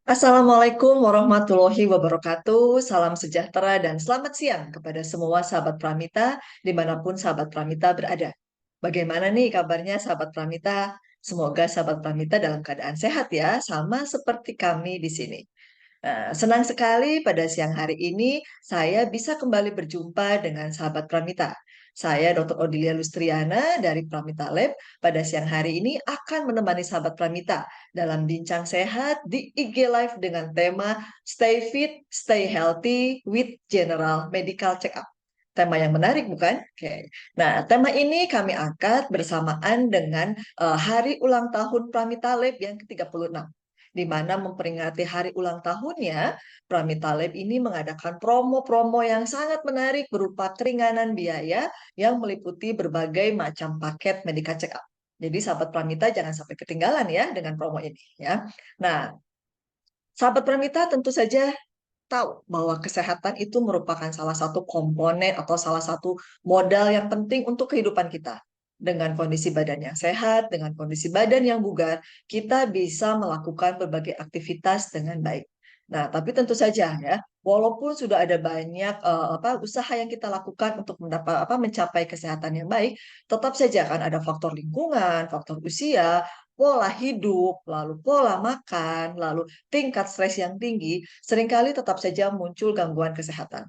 Assalamualaikum warahmatullahi wabarakatuh. Salam sejahtera dan selamat siang kepada semua sahabat Pramita dimanapun sahabat Pramita berada. Bagaimana nih kabarnya sahabat Pramita? Semoga sahabat Pramita dalam keadaan sehat ya, sama seperti kami di sini. Nah, senang sekali pada siang hari ini saya bisa kembali berjumpa dengan sahabat Pramita. Saya Dr. Odilia Lustriana dari Pramita Lab pada siang hari ini akan menemani sahabat Pramita dalam bincang sehat di IG Live dengan tema Stay Fit, Stay Healthy with General Medical Check-up. Tema yang menarik bukan? Oke. Nah, tema ini kami angkat bersamaan dengan hari ulang tahun Pramita Lab yang ke-36 di mana memperingati hari ulang tahunnya, Pramita Lab ini mengadakan promo-promo yang sangat menarik berupa keringanan biaya yang meliputi berbagai macam paket medical check-up. Jadi sahabat Pramita jangan sampai ketinggalan ya dengan promo ini ya. Nah, sahabat Pramita tentu saja tahu bahwa kesehatan itu merupakan salah satu komponen atau salah satu modal yang penting untuk kehidupan kita. Dengan kondisi badan yang sehat, dengan kondisi badan yang bugar, kita bisa melakukan berbagai aktivitas dengan baik. Nah, tapi tentu saja ya, walaupun sudah ada banyak usaha yang kita lakukan untuk mencapai kesehatan yang baik, tetap saja kan ada faktor lingkungan, faktor usia, pola hidup, lalu pola makan, lalu tingkat stres yang tinggi, seringkali tetap saja muncul gangguan kesehatan.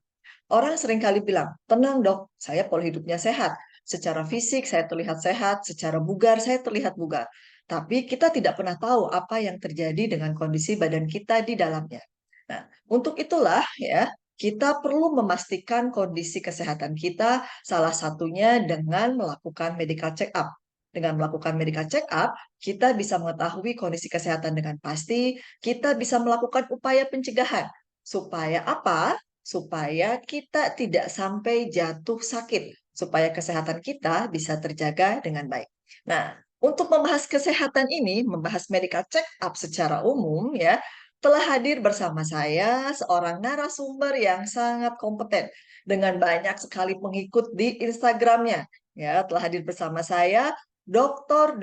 Orang seringkali bilang, tenang dok, saya pola hidupnya sehat. Secara fisik saya terlihat sehat, secara bugar saya terlihat bugar. Tapi kita tidak pernah tahu apa yang terjadi dengan kondisi badan kita di dalamnya. Nah, untuk itulah ya, kita perlu memastikan kondisi kesehatan kita, salah satunya dengan melakukan medical check-up. Dengan melakukan medical check-up, kita bisa mengetahui kondisi kesehatan dengan pasti, kita bisa melakukan upaya pencegahan. Supaya apa? Supaya kita tidak sampai jatuh sakit, supaya kesehatan kita bisa terjaga dengan baik. Nah, untuk membahas kesehatan ini, membahas medical check-up secara umum ya, telah hadir bersama saya seorang narasumber yang sangat kompeten dengan banyak sekali pengikut di Instagramnya. Ya, telah hadir bersama saya Dr.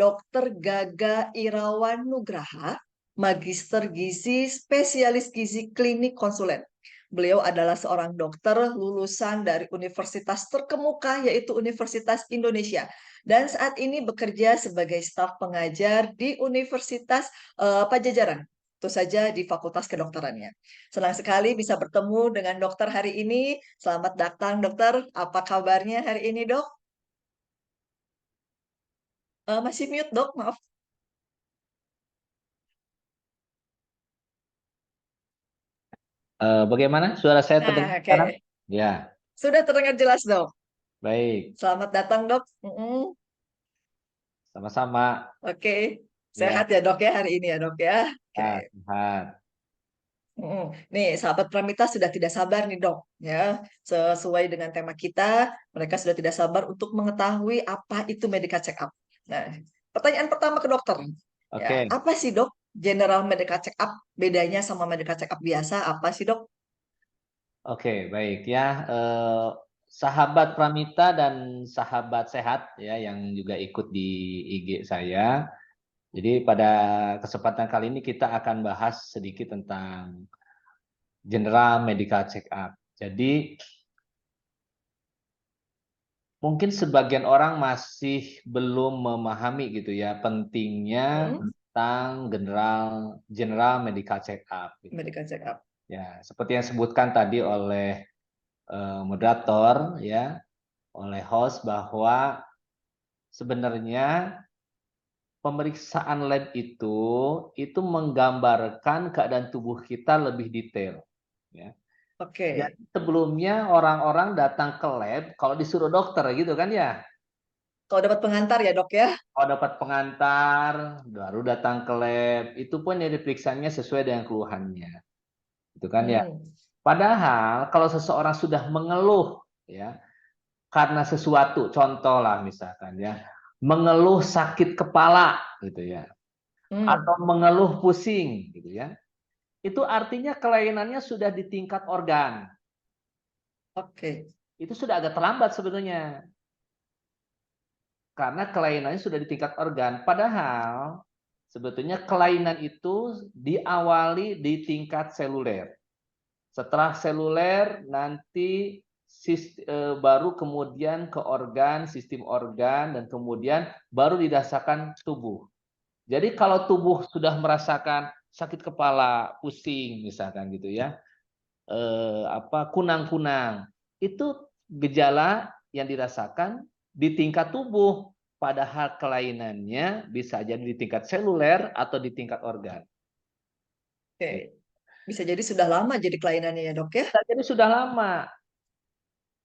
Gaga Irawan Nugraha, Magister Gizi, Spesialis Gizi Klinik Konsulen. Beliau adalah seorang dokter lulusan dari universitas terkemuka yaitu Universitas Indonesia dan saat ini bekerja sebagai staf pengajar di Universitas Pajajaran. Tentu saja di Fakultas Kedokterannya. Senang sekali bisa bertemu dengan dokter hari ini. Selamat datang dokter. Apa kabarnya hari ini dok? Masih mute dok, maaf. Bagaimana suara saya terdengar Nah, sekarang? oke. Ya, Sudah terdengar jelas dok. baik. Selamat datang dok. Mm-mm. Sama-sama. Oke. Sehat Ya, ya dok ya hari ini ya dok ya. Oke. sehat. Mm. Nih, sahabat Pramita sudah tidak sabar nih dok, ya. Sesuai dengan tema kita, mereka sudah tidak sabar untuk mengetahui apa itu medical check up. Nah, pertanyaan pertama ke dokter, ya, Oke, apa sih dok general medical check up? Bedanya sama medical check up biasa apa sih dok? oke, baik ya. Sahabat Pramita dan sahabat sehat ya yang juga ikut di IG saya. Jadi pada kesempatan kali ini kita akan bahas sedikit tentang general medical check up. Jadi mungkin sebagian orang masih belum memahami gitu ya pentingnya Mm, tentang general general medical check up gitu. medical check up. Ya, seperti yang disebutkan tadi oleh moderator ya, oleh host bahwa sebenarnya pemeriksaan lab itu menggambarkan keadaan tubuh kita lebih detail ya. Oke. Jadi sebelumnya orang-orang datang ke lab kalau disuruh dokter gitu kan ya. Kalau dapat pengantar ya dok ya. Kalau dapat pengantar, baru datang ke lab. Itu pun ya diperiksanya sesuai dengan keluhannya. Itu kan ya. Mm, Padahal kalau seseorang sudah mengeluh ya karena sesuatu, contoh lah misalkan ya, mengeluh sakit kepala gitu ya, mm, atau mengeluh pusing gitu ya. Itu artinya kelainannya sudah di tingkat organ. oke. Itu sudah agak terlambat sebenarnya. Karena kelainannya sudah di tingkat organ. Padahal sebetulnya kelainan itu diawali di tingkat seluler. Setelah seluler nanti baru kemudian ke organ, sistem organ, dan kemudian baru didasarkan tubuh. Jadi kalau tubuh sudah merasakan sakit kepala, pusing misalkan gitu ya, kunang-kunang, itu gejala yang dirasakan di tingkat tubuh. Padahal kelainannya bisa jadi di tingkat seluler atau di tingkat organ. Oke. Bisa jadi sudah lama jadi kelainannya ya dok ya? Jadi sudah lama.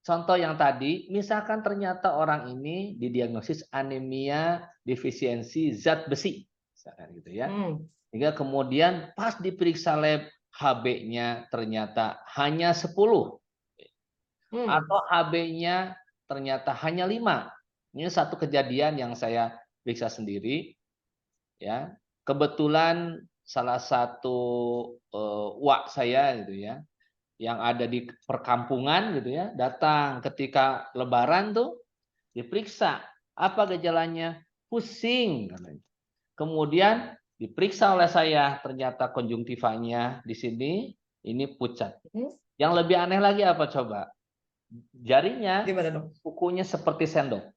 Contoh yang tadi, misalkan ternyata orang ini didiagnosis anemia defisiensi zat besi, misalkan gitu ya. Hingga kemudian pas diperiksa lab HB-nya ternyata hanya 10 atau HB-nya ternyata hanya 5. Ini satu kejadian yang saya periksa sendiri ya. Kebetulan salah satu wak saya gitu ya, yang ada di perkampungan gitu ya, datang ketika lebaran tuh diperiksa. Apa gejalanya? Pusing katanya. Kemudian diperiksa oleh saya, ternyata konjungtivanya di sini ini pucat. Yang lebih aneh lagi apa coba? Jarinya, kukunya seperti sendok.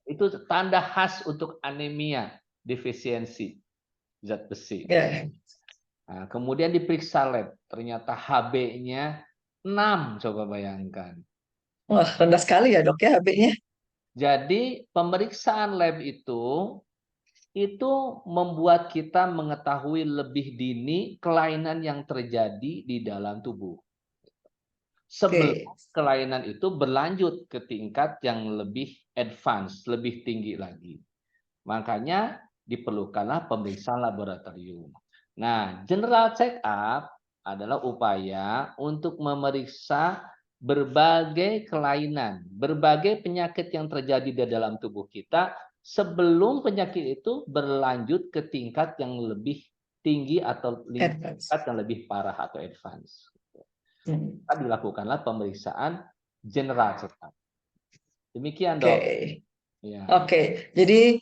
Itu tanda khas untuk anemia defisiensi zat besi. Nah, kemudian diperiksa lab, ternyata HB-nya 6, coba bayangkan. Wah, rendah sekali ya dok ya HB-nya. Jadi pemeriksaan lab itu membuat kita mengetahui lebih dini kelainan yang terjadi di dalam tubuh. Sebelum kelainan itu berlanjut ke tingkat yang lebih advance, lebih tinggi lagi. Makanya diperlukanlah pemeriksaan laboratorium. Nah, general check up adalah upaya untuk memeriksa berbagai kelainan, berbagai penyakit yang terjadi di dalam tubuh kita sebelum penyakit itu berlanjut ke tingkat yang lebih tinggi atau tingkat yang lebih parah atau advance. Maka dilakukanlah pemeriksaan general check up. Demikian dok. Oke, jadi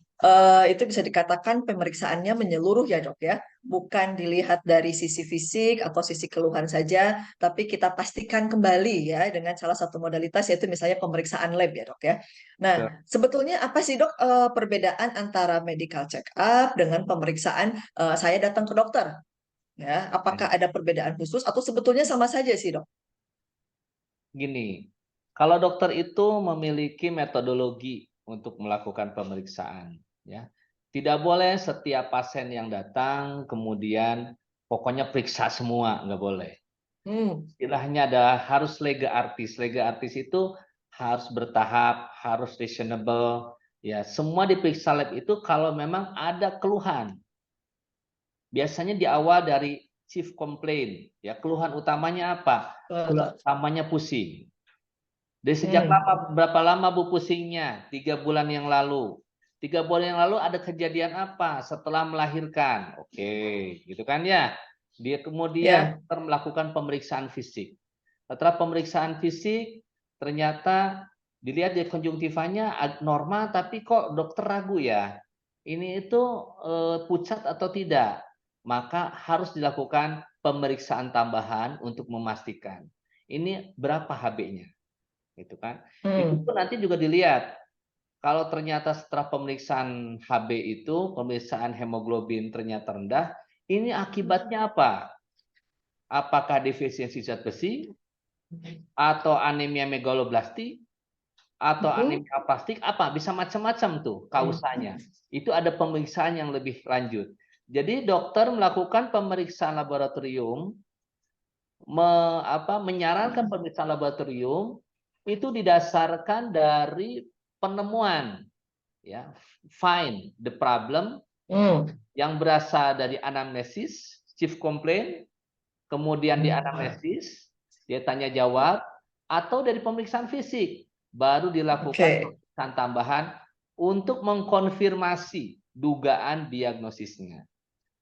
itu bisa dikatakan pemeriksaannya menyeluruh ya dok ya, bukan dilihat dari sisi fisik atau sisi keluhan saja, tapi kita pastikan kembali ya dengan salah satu modalitas yaitu misalnya pemeriksaan lab ya dok ya. Nah, sebetulnya apa sih dok perbedaan antara medical check up dengan pemeriksaan saya datang ke dokter? Ya, apakah ada perbedaan khusus atau sebetulnya sama saja sih dok? Gini, kalau dokter itu memiliki metodologi untuk melakukan pemeriksaan, ya. Tidak boleh setiap pasien yang datang kemudian pokoknya periksa semua, nggak boleh. Istilahnya adalah harus lega artis. Lega artis itu harus bertahap, harus reasonable, ya. Semua diperiksa lab itu kalau memang ada keluhan. Biasanya di awal dari chief complaint, ya. Keluhan utamanya apa? Keluhan utamanya pusing. Dari sejak berapa lama Bu pusingnya? 3 bulan yang lalu. 3 bulan yang lalu ada kejadian apa setelah melahirkan? Oke, gitu kan ya. Dia kemudian melakukan pemeriksaan fisik. Setelah pemeriksaan fisik, ternyata dilihat di konjungtivanya normal, tapi kok dokter ragu ya. Ini itu pucat atau tidak? Maka harus dilakukan pemeriksaan tambahan untuk memastikan. Ini berapa HB-nya? Gitu kan. Itu pun nanti juga dilihat. Kalau ternyata setelah pemeriksaan HB itu, pemeriksaan hemoglobin ternyata rendah, ini akibatnya apa? Apakah defisiensi zat besi atau anemia megaloblastik atau anemia aplastik, apa? Bisa macam-macam tuh kausanya. Itu ada pemeriksaan yang lebih lanjut. Jadi dokter melakukan pemeriksaan laboratorium, menyarankan pemeriksaan laboratorium itu didasarkan dari penemuan, ya, find the problem yang berasal dari anamnesis, chief complaint, kemudian di anamnesis dia tanya jawab, atau dari pemeriksaan fisik baru dilakukan pemeriksaan tambahan untuk mengkonfirmasi dugaan diagnosisnya.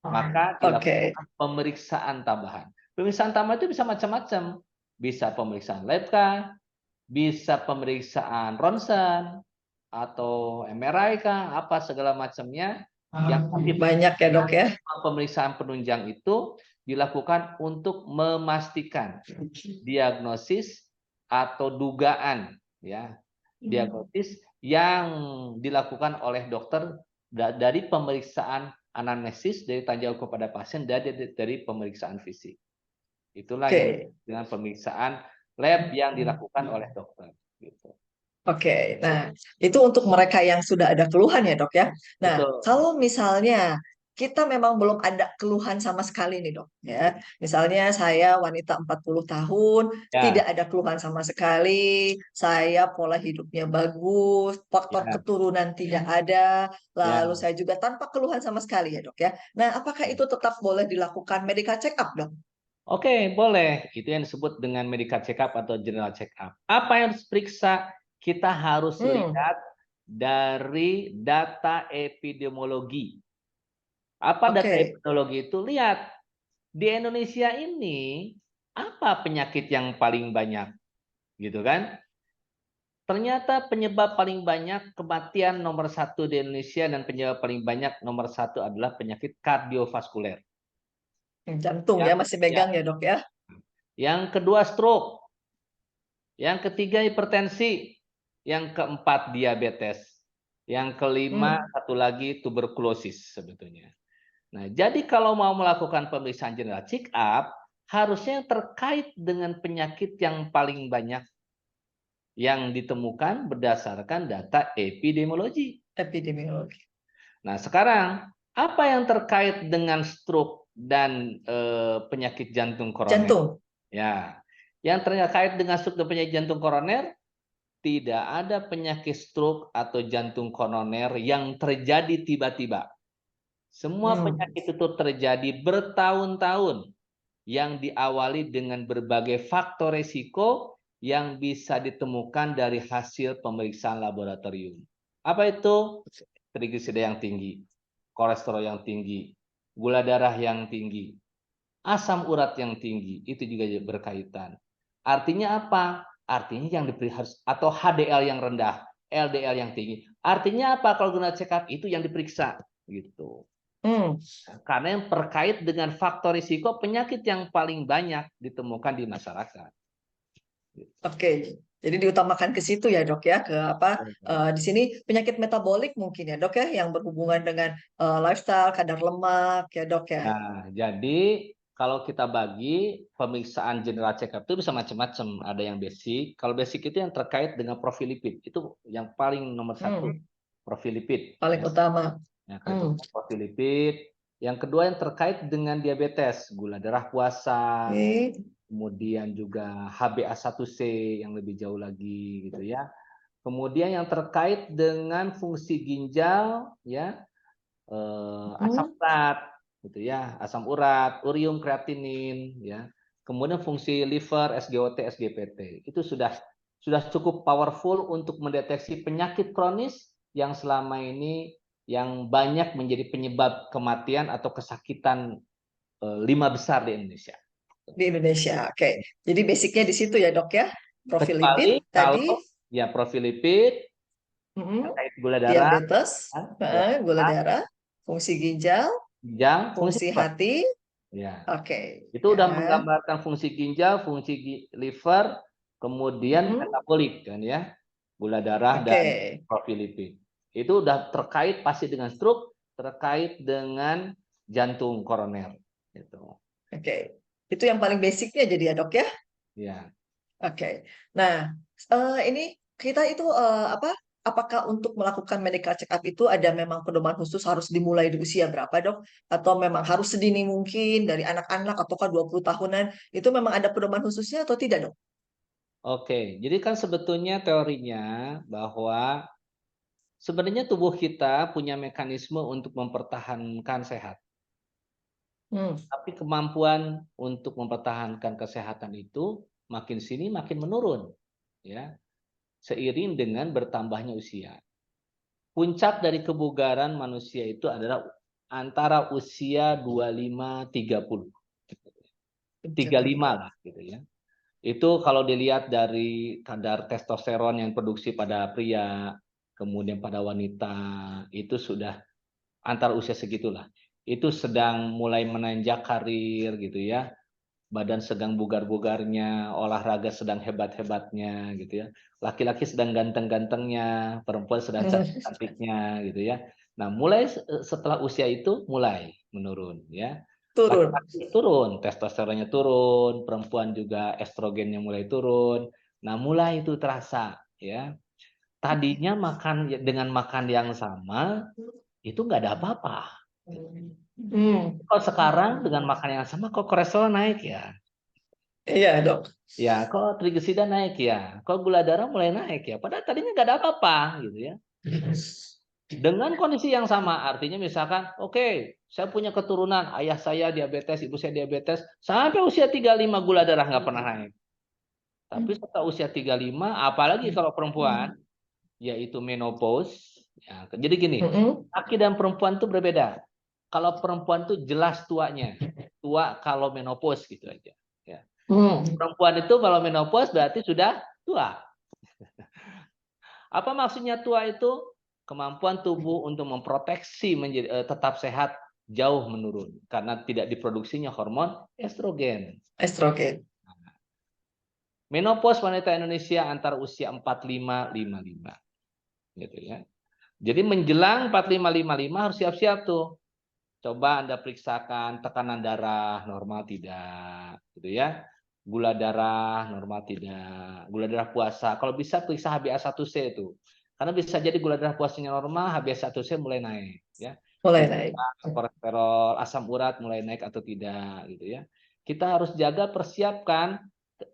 Maka dilakukan pemeriksaan tambahan. Pemeriksaan tambahan itu bisa macam-macam, bisa pemeriksaan lab, bisa pemeriksaan ronsen, atau MRI kah, apa segala macamnya yang Banyak ya dok ya. pemeriksaan penunjang itu dilakukan untuk memastikan diagnosis atau dugaan ya diagnosis yang dilakukan oleh dokter dari pemeriksaan anamnesis dari tanya jawab kepada pasien dari pemeriksaan fisik. Itulah yang Oke. dengan pemeriksaan lab yang dilakukan oleh dokter gitu. Oke, nah itu untuk mereka yang sudah ada keluhan ya dok ya. Nah, Betul. kalau misalnya kita memang belum ada keluhan sama sekali nih dok ya. Misalnya saya wanita 40 tahun, tidak Ya, ada keluhan sama sekali, saya pola hidupnya bagus, faktor ya, keturunan tidak ada, lalu ya. saya juga tanpa keluhan sama sekali ya dok ya. Nah, apakah itu tetap boleh dilakukan medical check up dok? Oke, boleh. Itu yang disebut dengan medical check up atau general check up. Apa yang harus periksa? Kita harus Hmm, lihat dari data epidemiologi. Apa data oke. epidemiologi itu? Lihat di Indonesia ini apa penyakit yang paling banyak, gitu kan? Ternyata penyebab paling banyak kematian nomor satu di Indonesia dan penyebab paling banyak nomor satu adalah penyakit kardiovaskuler. Jantung Ya, ya masih ya. megang ya dok ya. Yang kedua stroke, yang ketiga hipertensi, yang keempat diabetes, yang kelima Hmm. satu lagi tuberkulosis sebetulnya. Nah, jadi kalau mau melakukan pemeriksaan general check up, harusnya terkait dengan penyakit yang paling banyak yang ditemukan berdasarkan data epidemiologi. Epidemiologi. Nah, sekarang apa yang terkait dengan stroke dan penyakit jantung koroner? Jantung. Ya, yang terkait dengan stroke dan penyakit jantung koroner, tidak ada penyakit stroke atau jantung koroner yang terjadi tiba-tiba. Semua Hmm. penyakit itu terjadi bertahun-tahun yang diawali dengan berbagai faktor risiko yang bisa ditemukan dari hasil pemeriksaan laboratorium. Apa itu? Trigliserida yang tinggi, kolesterol yang tinggi, gula darah yang tinggi, asam urat yang tinggi, itu juga berkaitan. Artinya apa? Artinya yang harus atau HDL yang rendah, LDL yang tinggi. Artinya apa kalau guna check up itu yang diperiksa gitu. Hmm. Karena yang terkait dengan faktor risiko penyakit yang paling banyak ditemukan di masyarakat. Oke. Jadi diutamakan ke situ ya dok ya, ke apa di sini penyakit metabolik mungkin ya dok ya, yang berhubungan dengan lifestyle, kadar lemak ya dok ya. Nah, jadi kalau kita bagi pemeriksaan general check up itu bisa macam-macam. Ada yang basic. Kalau basic itu yang terkait dengan profil lipid. Itu yang paling nomor satu. Hmm. Profil lipid. Paling Ya. utama. Yang kedua Hmm. profil lipid. Yang kedua yang terkait dengan diabetes. Gula darah puasa. Oke. Kemudian juga HbA1c yang lebih jauh lagi gitu ya. Kemudian yang terkait dengan fungsi ginjal, ya, asam Hmm. urat, gitu ya, asam urat, urium kreatinin, ya. Kemudian fungsi liver, SGOT, SGPT, itu sudah cukup powerful untuk mendeteksi penyakit kronis yang selama ini yang banyak menjadi penyebab kematian atau kesakitan 5 besar di Indonesia. Di Indonesia. Oke. Jadi basicnya di situ ya dok ya. Profil lipid Kecuali tadi, kalau ya profil lipid hmm, terkait gula darah, diabetes, gula gula darah, darah, fungsi ginjal, ginjal, fungsi fungsi liver. hati. Ya, Oke. itu Ya. udah menggambarkan fungsi ginjal, fungsi liver, kemudian Hmm. metabolik kan ya, gula darah Oke. dan profil lipid. Itu udah terkait pasti dengan stroke, terkait dengan jantung koroner. Gitu. Oke. Itu yang paling basicnya jadi ya dok ya. Ya. Oke. Nah, ini kita itu apa? Apakah untuk melakukan medical check up itu ada memang pedoman khusus harus dimulai di usia berapa, Dok? Atau memang harus sedini mungkin dari anak-anak ataukah 20 tahunan? Itu memang ada pedoman khususnya atau tidak, Dok? Oke, jadi kan sebetulnya teorinya bahwa sebenarnya tubuh kita punya mekanisme untuk mempertahankan sehat. Hmm. Tapi kemampuan untuk mempertahankan kesehatan itu makin sini makin menurun, ya, seiring dengan bertambahnya usia. Puncak dari kebugaran manusia itu adalah antara usia 25-30. 35 lah gitu ya. Itu kalau dilihat dari kadar testosteron yang produksi pada pria, kemudian pada wanita itu sudah antara usia segitulah. Itu sedang mulai menanjak karir gitu ya. Badan sedang bugar-bugarnya, olahraga sedang hebat-hebatnya gitu ya. Laki-laki sedang ganteng-gantengnya, perempuan sedang cantik-cantiknya gitu ya. Nah, mulai setelah usia itu mulai menurun ya. Turun. Laki-laki turun, testosteronnya turun, perempuan juga estrogennya mulai turun. Nah, mulai itu terasa ya. Tadinya makan dengan makan yang sama itu nggak ada apa-apa. Hmm. Kalau sekarang dengan makan yang sama kok kolesterol naik ya. Iya, Dok. Ya, kok trigisida naik ya? Kok gula darah mulai naik ya? Padahal tadinya nggak ada apa-apa gitu ya. Dengan kondisi yang sama, artinya misalkan, oke, saya punya keturunan, ayah saya diabetes, ibu saya diabetes, sampai usia 35 gula darah nggak pernah naik. Tapi setelah usia 35, apalagi kalau perempuan, yaitu menopause. Ya, jadi gini, laki dan perempuan itu berbeda. Kalau perempuan tuh jelas tuanya, tua kalau menopause gitu aja. Ya. Perempuan itu kalau menopause berarti sudah tua. Apa maksudnya tua itu? Kemampuan tubuh untuk memproteksi menjadi tetap sehat jauh menurun karena tidak diproduksinya hormon estrogen. Estrogen. Menopause wanita Indonesia antara usia 45-55 gitu ya. Jadi menjelang 45-55 harus siap-siap tuh. Coba Anda periksakan tekanan darah normal tidak gitu ya. Gula darah normal tidak, gula darah puasa. Kalau bisa periksa HbA1c itu. Karena bisa jadi gula darah puasanya normal, HbA1c mulai naik ya. Mulai naik. Periksa kolesterol, asam urat mulai naik atau tidak gitu ya. Kita harus jaga persiapkan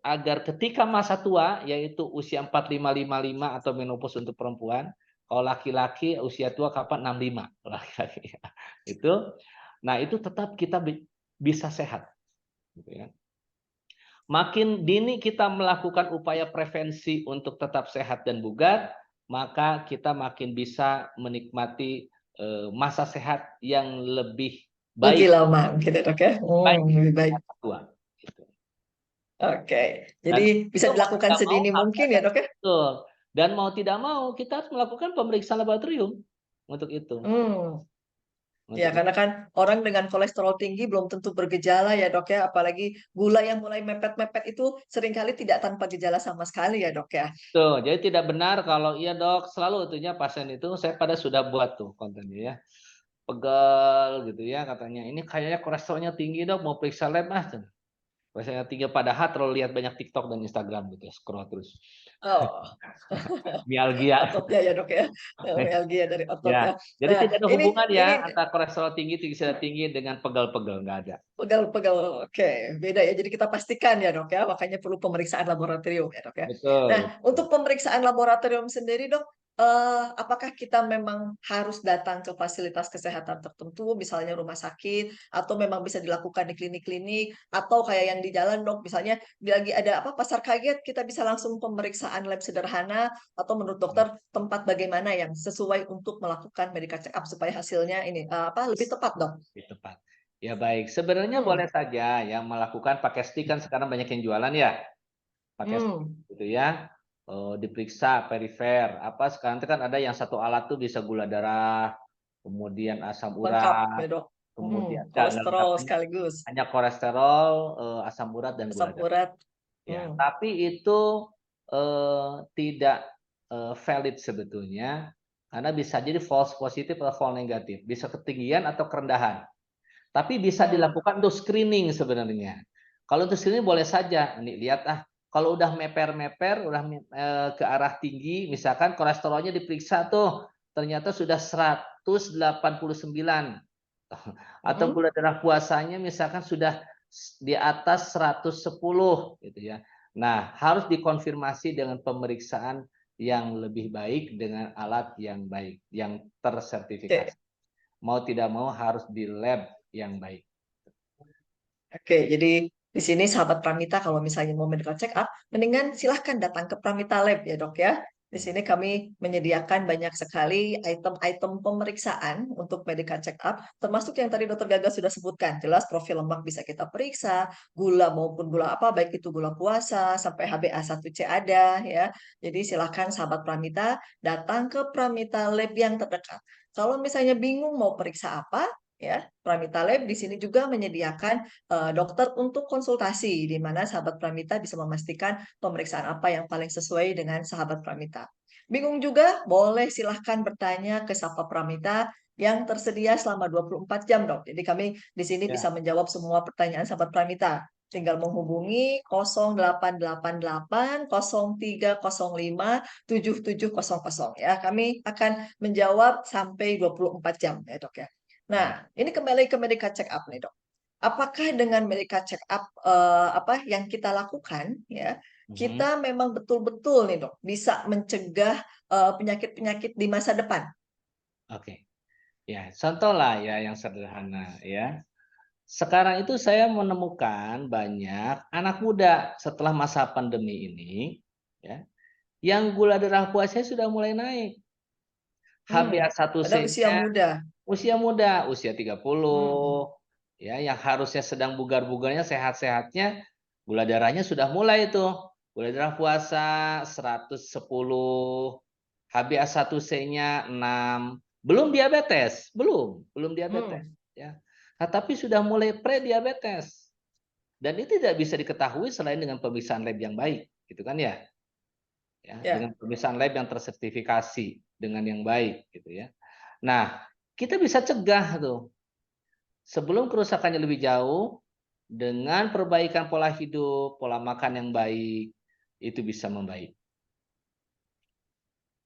agar ketika masa tua yaitu usia 45-55 atau menopause untuk perempuan, kalau laki-laki usia tua kapan 65 laki-laki. Itu nah itu tetap kita bisa sehat gitu ya. Makin dini kita melakukan upaya prevensi untuk tetap sehat dan bugar, maka kita makin bisa menikmati masa sehat yang lebih Lebih baik, lama gitu, Dok ya. baik Lebih baik. masa tua. Gitu. Oke. Dan Jadi bisa itu mau dilakukan tidak mau sedini harus mungkin ada ya, Dok ya. betul. Dan mau tidak mau kita harus melakukan pemeriksaan laboratorium untuk itu. Hmm. Ya, Untuk karena kan orang dengan kolesterol tinggi belum tentu bergejala ya, Dok ya. Apalagi gula yang mulai mepet-mepet itu seringkali tidak tanpa gejala sama sekali ya, Dok ya. tuh, jadi tidak benar kalau iya dok, selalu itunya pasien itu saya pada sudah buat tuh kontennya ya. Pegal gitu ya katanya. Ini kayaknya kolesterolnya tinggi dok, mau periksa lab mas. Kolesterolnya tinggi padahal terlalu lihat banyak TikTok dan Instagram gitu, scroll terus. Oh, Mialgia. ototnya ya, Dok ya. Mialgia dari Ya, ototnya. jadi Nah, tidak ada ini hubungan ini ya antara kolesterol tinggi, triglisirida tinggi dengan pegal-pegal, nggak ada. pegal-pegal. Oke, beda ya. Jadi kita pastikan ya, Dok ya. Makanya perlu pemeriksaan laboratorium ya, Dok ya. Nah, Betul. untuk pemeriksaan laboratorium sendiri, Dok, apakah kita memang harus datang ke fasilitas kesehatan tertentu, misalnya rumah sakit, atau memang bisa dilakukan di klinik-klinik, atau kayak yang di jalan, Dok, misalnya lagi ada apa pasar kaget, kita bisa langsung pemeriksaan lab sederhana, atau menurut dokter tempat bagaimana yang sesuai untuk melakukan medical check up supaya hasilnya ini apa lebih tepat, Dok? Lebih tepat. Ya baik, sebenarnya Hmm. boleh saja yang melakukan pakai stick kan sekarang banyak yang jualan ya. Pakai stick Hmm. gitu ya. Diperiksa perifer. Apa sekarang itu kan ada yang satu alat tuh bisa gula darah, kemudian asam Lengkap urat, ya, Dok. kemudian nggak lengkap Kolesterol sekaligus, hanya kolesterol, asam urat dan asam gula darah. urat. Ya, Hmm. tapi itu tidak valid sebetulnya karena bisa jadi false positif atau false negatif, bisa ketinggian atau kerendahan. Tapi bisa Hmm. dilakukan untuk screening sebenarnya. Kalau untuk screening boleh saja, nih lihat kalau udah meper-meper, udah ke arah tinggi, misalkan kolesterolnya diperiksa tuh, ternyata sudah 189 atau Hmm. gula darah puasanya misalkan sudah di atas 110 gitu ya. Nah, harus dikonfirmasi dengan pemeriksaan yang lebih baik dengan alat yang baik, yang Oke, tersertifikasi. Mau tidak mau harus di lab yang baik. oke. Jadi di sini sahabat Pramita kalau misalnya mau medical check up, mendingan silahkan datang ke Pramita Lab ya, Dok ya. Di sini kami menyediakan banyak sekali item-item pemeriksaan untuk medical check up, termasuk yang tadi Dokter Gaga sudah sebutkan. Jelas profil lemak bisa kita periksa, gula maupun gula apa, baik itu gula puasa sampai HbA1c ada ya. Jadi silakan sahabat Pramita datang ke Pramita Lab yang terdekat. Kalau misalnya bingung mau periksa apa, ya Pramita Lab di sini juga menyediakan dokter untuk konsultasi, di mana sahabat Pramita bisa memastikan pemeriksaan apa yang paling sesuai dengan sahabat Pramita. Bingung juga? Boleh silahkan bertanya ke Sapa Pramita yang tersedia selama 24 jam, Dok. Jadi kami di sini Ya. bisa menjawab semua pertanyaan sahabat Pramita. Tinggal menghubungi 0888 0305 7700 ya. Kami akan menjawab sampai 24 jam ya, Dok ya. Baik. Nah, ini kembali ke medical check up nih, Dok. Apakah dengan medical check up apa yang kita lakukan ya, Mhm. kita memang betul-betul nih Dok bisa mencegah penyakit-penyakit di masa depan? Oke. Ya, contoh lah ya yang sederhana ya. Sekarang itu saya menemukan banyak anak muda setelah masa pandemi ini ya, yang gula darah puasanya sudah mulai naik. Pada usia HbA1c-nya muda. usia muda, usia Hmm, 30 ya, yang harusnya sedang bugar-bugarnya, sehat-sehatnya, gula darahnya sudah mulai tuh. Gula darah puasa 110, HbA1c-nya 6, belum diabetes, belum diabetes hmm, ya. Nah, tapi sudah mulai pre-diabetes dan itu tidak bisa diketahui selain dengan pemeriksaan lab yang baik, gitu kan ya. Ya, dengan ya, pemeriksaan lab yang tersertifikasi dengan yang baik gitu ya. Nah, kita bisa cegah tuh sebelum kerusakannya lebih jauh dengan perbaikan pola hidup, pola makan yang baik, itu bisa membaik.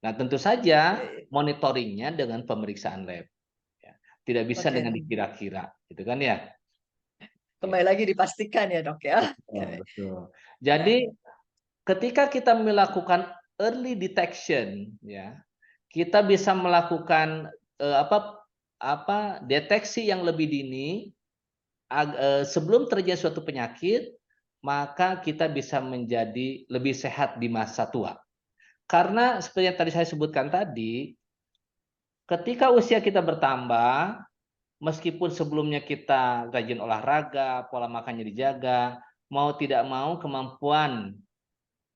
Nah, tentu saja oke, monitoringnya dengan pemeriksaan lab, ya. Tidak bisa oke. dengan dikira-kira, gitu kan ya? Ya, Kembali lagi dipastikan ya Dok ya. betul, Oke. betul. Nah, Jadi ketika kita melakukan early detection, ya, kita bisa melakukan deteksi yang lebih dini sebelum terjadi suatu penyakit, maka kita bisa menjadi lebih sehat di masa tua. Karena seperti yang tadi saya sebutkan tadi, ketika usia kita bertambah, meskipun sebelumnya kita rajin olahraga, pola makannya dijaga, mau tidak mau kemampuan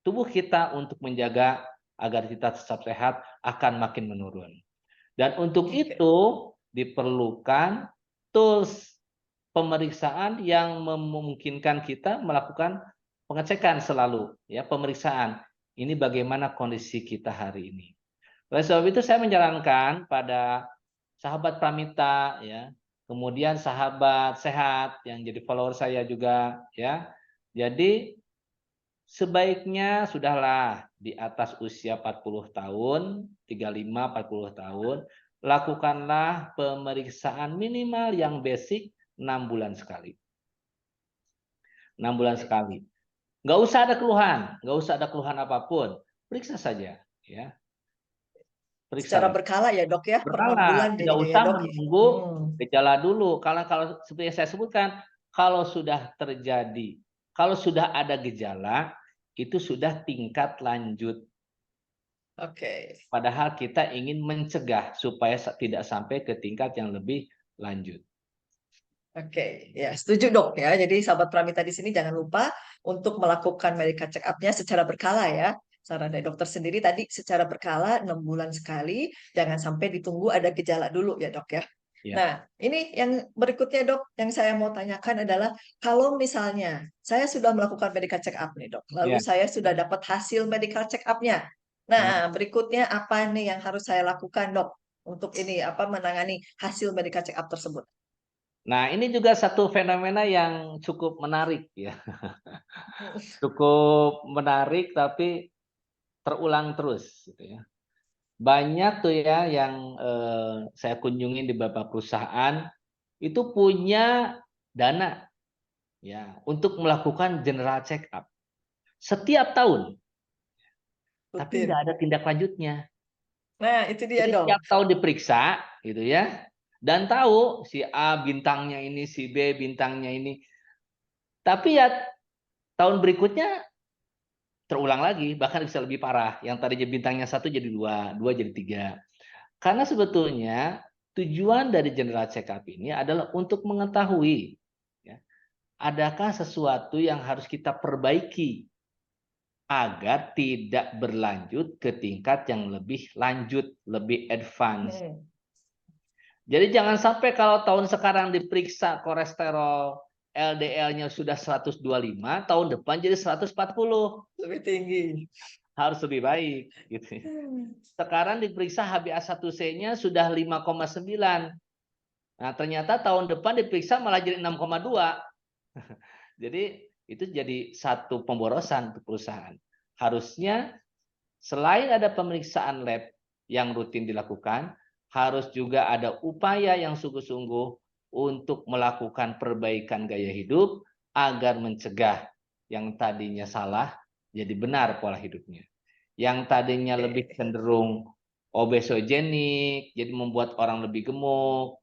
tubuh kita untuk menjaga agar kita tetap sehat akan makin menurun. Dan untuk oke, itu diperlukan tools pemeriksaan yang memungkinkan kita melakukan pengecekan selalu ya, pemeriksaan. Ini bagaimana kondisi kita hari ini. Oleh sebab itu saya menyarankan pada sahabat Pramita ya, kemudian sahabat sehat yang jadi follower saya juga ya. Jadi sebaiknya sudahlah di atas usia 40 tahun, 35, 40 tahun, lakukanlah pemeriksaan minimal yang basic 6 bulan sekali. 6 bulan oke. sekali. Nggak usah ada keluhan, nggak usah ada keluhan apapun. Periksa saja, ya. Secara Periksa. berkala ya Dok ya, per 6 Berkala, bulan tidak jadinya ya usah Dok ya. menunggu Hmm. gejala dulu. Kalau kalau seperti yang saya sebutkan, kalau sudah terjadi, kalau sudah ada gejala, itu sudah tingkat lanjut. Oke. Padahal kita ingin mencegah supaya tidak sampai ke tingkat yang lebih lanjut. Oke, ya setuju dok ya. Jadi sahabat Pramita di sini jangan lupa untuk melakukan medical check up-nya secara berkala ya. Saran dari dokter sendiri tadi secara berkala 6 bulan sekali, jangan sampai ditunggu ada gejala dulu ya dok ya. Ya, Nah, ini yang berikutnya dok, yang saya mau tanyakan adalah kalau misalnya saya sudah melakukan medical check up nih dok, lalu ya. saya sudah dapat hasil medical check up-nya. Nah, berikutnya apa nih yang harus saya lakukan dok untuk ini apa menangani hasil medical check up tersebut? Nah, ini juga satu fenomena yang cukup menarik ya. Cukup menarik tapi terulang terus gitu ya. Banyak tuh ya yang saya kunjungin di beberapa perusahaan itu punya dana ya untuk melakukan general check up setiap tahun, tapi nggak Rutin. ada tindak lanjutnya. Nah, itu dia Jadi dong. tiap tahun diperiksa gitu ya, dan tahu si A bintangnya ini, si B bintangnya ini, tapi ya tahun berikutnya terulang lagi, bahkan bisa lebih parah. Yang tadinya bintangnya 1 jadi 2, 2 jadi 3. Karena sebetulnya tujuan dari general check up ini adalah untuk mengetahui ya, adakah sesuatu yang harus kita perbaiki agar tidak berlanjut ke tingkat yang lebih lanjut, lebih advance. Jadi jangan sampai kalau tahun sekarang diperiksa kolesterol LDL-nya sudah 125, tahun depan jadi 140. Lebih tinggi. Harus lebih baik gitu. Sekarang diperiksa HbA1c-nya sudah 5,9. Nah, ternyata tahun depan diperiksa malah jadi 6,2. Jadi itu jadi satu pemborosan untuk perusahaan. Harusnya selain ada pemeriksaan lab yang rutin dilakukan, harus juga ada upaya yang sungguh-sungguh untuk melakukan perbaikan gaya hidup agar mencegah yang tadinya salah jadi benar pola hidupnya. Yang tadinya lebih cenderung obesogenik, jadi membuat orang lebih gemuk,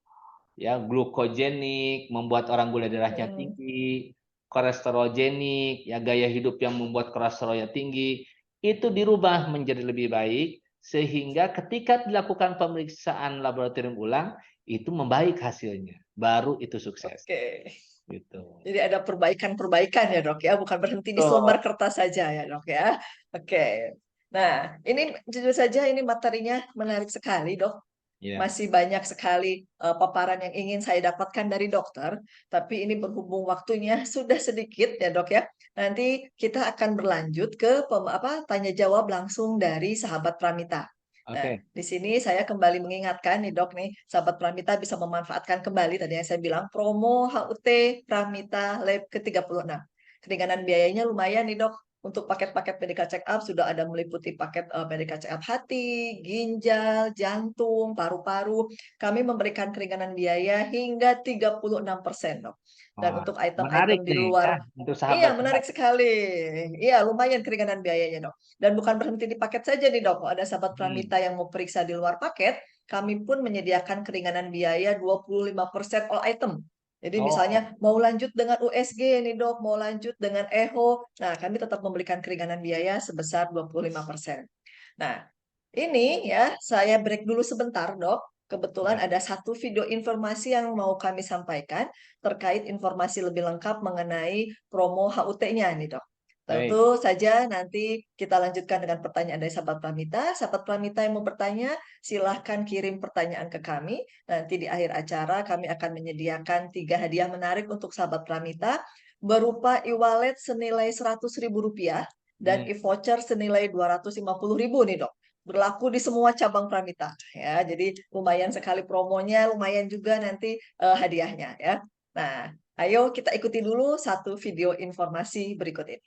ya, glukogenik, membuat orang gula darahnya tinggi, kolesterolgenik, ya, gaya hidup yang membuat kolesterolnya tinggi, itu dirubah menjadi lebih baik sehingga ketika dilakukan pemeriksaan laboratorium ulang itu membaik hasilnya, baru itu sukses. Oke. Gitu. Jadi ada perbaikan-perbaikan ya dok ya, bukan berhenti di selembar kertas saja ya dok ya. Oke. Nah, ini jujur saja ini materinya menarik sekali dok. Ya. Masih banyak sekali paparan yang ingin saya dapatkan dari dokter, tapi ini berhubung waktunya sudah sedikit ya dok ya. Nanti kita akan berlanjut ke tanya jawab langsung dari sahabat Pramita. Nah, di sini saya kembali mengingatkan nih dok nih, sahabat Pramita bisa memanfaatkan kembali tadi yang saya bilang promo HUT Pramita Lab ke-36. Keringanan biayanya lumayan nih dok. Untuk paket-paket medical check up sudah ada meliputi paket medical check up hati, ginjal, jantung, paru-paru. Kami memberikan keringanan biaya hingga 36% dok. Dan untuk Menarik item-item di nih luar, ya untuk iya sahabat. menarik sekali. Iya lumayan keringanan biayanya dok. Dan bukan berhenti di paket saja nih dok. Kalau ada sahabat Pramita yang mau periksa di luar paket, kami pun menyediakan keringanan biaya 25% all item. Jadi misalnya mau lanjut dengan USG nih dok, mau lanjut dengan EHO, nah kami tetap memberikan keringanan biaya sebesar 25%. Nah, ini ya saya break dulu sebentar dok. Kebetulan ada satu video informasi yang mau kami sampaikan terkait informasi lebih lengkap mengenai promo HUT-nya nih dok. Tentu saja nanti kita lanjutkan dengan pertanyaan dari sahabat Pramita. Sahabat Pramita yang mau bertanya, silahkan kirim pertanyaan ke kami. Nanti di akhir acara kami akan menyediakan 3 hadiah menarik untuk sahabat Pramita berupa e-wallet senilai Rp100.000 dan e-voucher senilai Rp250.000 nih dok. Berlaku di semua cabang Pramita ya. Jadi lumayan sekali promonya, lumayan juga nanti hadiahnya ya. Nah, ayo kita ikuti dulu satu video informasi berikut ini.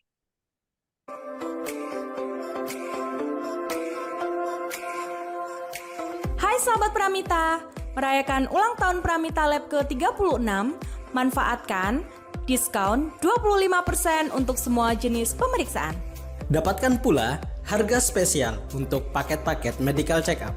Hai sahabat Pramita, merayakan ulang tahun Pramita Lab ke-36, manfaatkan diskon 25% untuk semua jenis pemeriksaan. Dapatkan pula harga spesial untuk paket-paket medical check-up.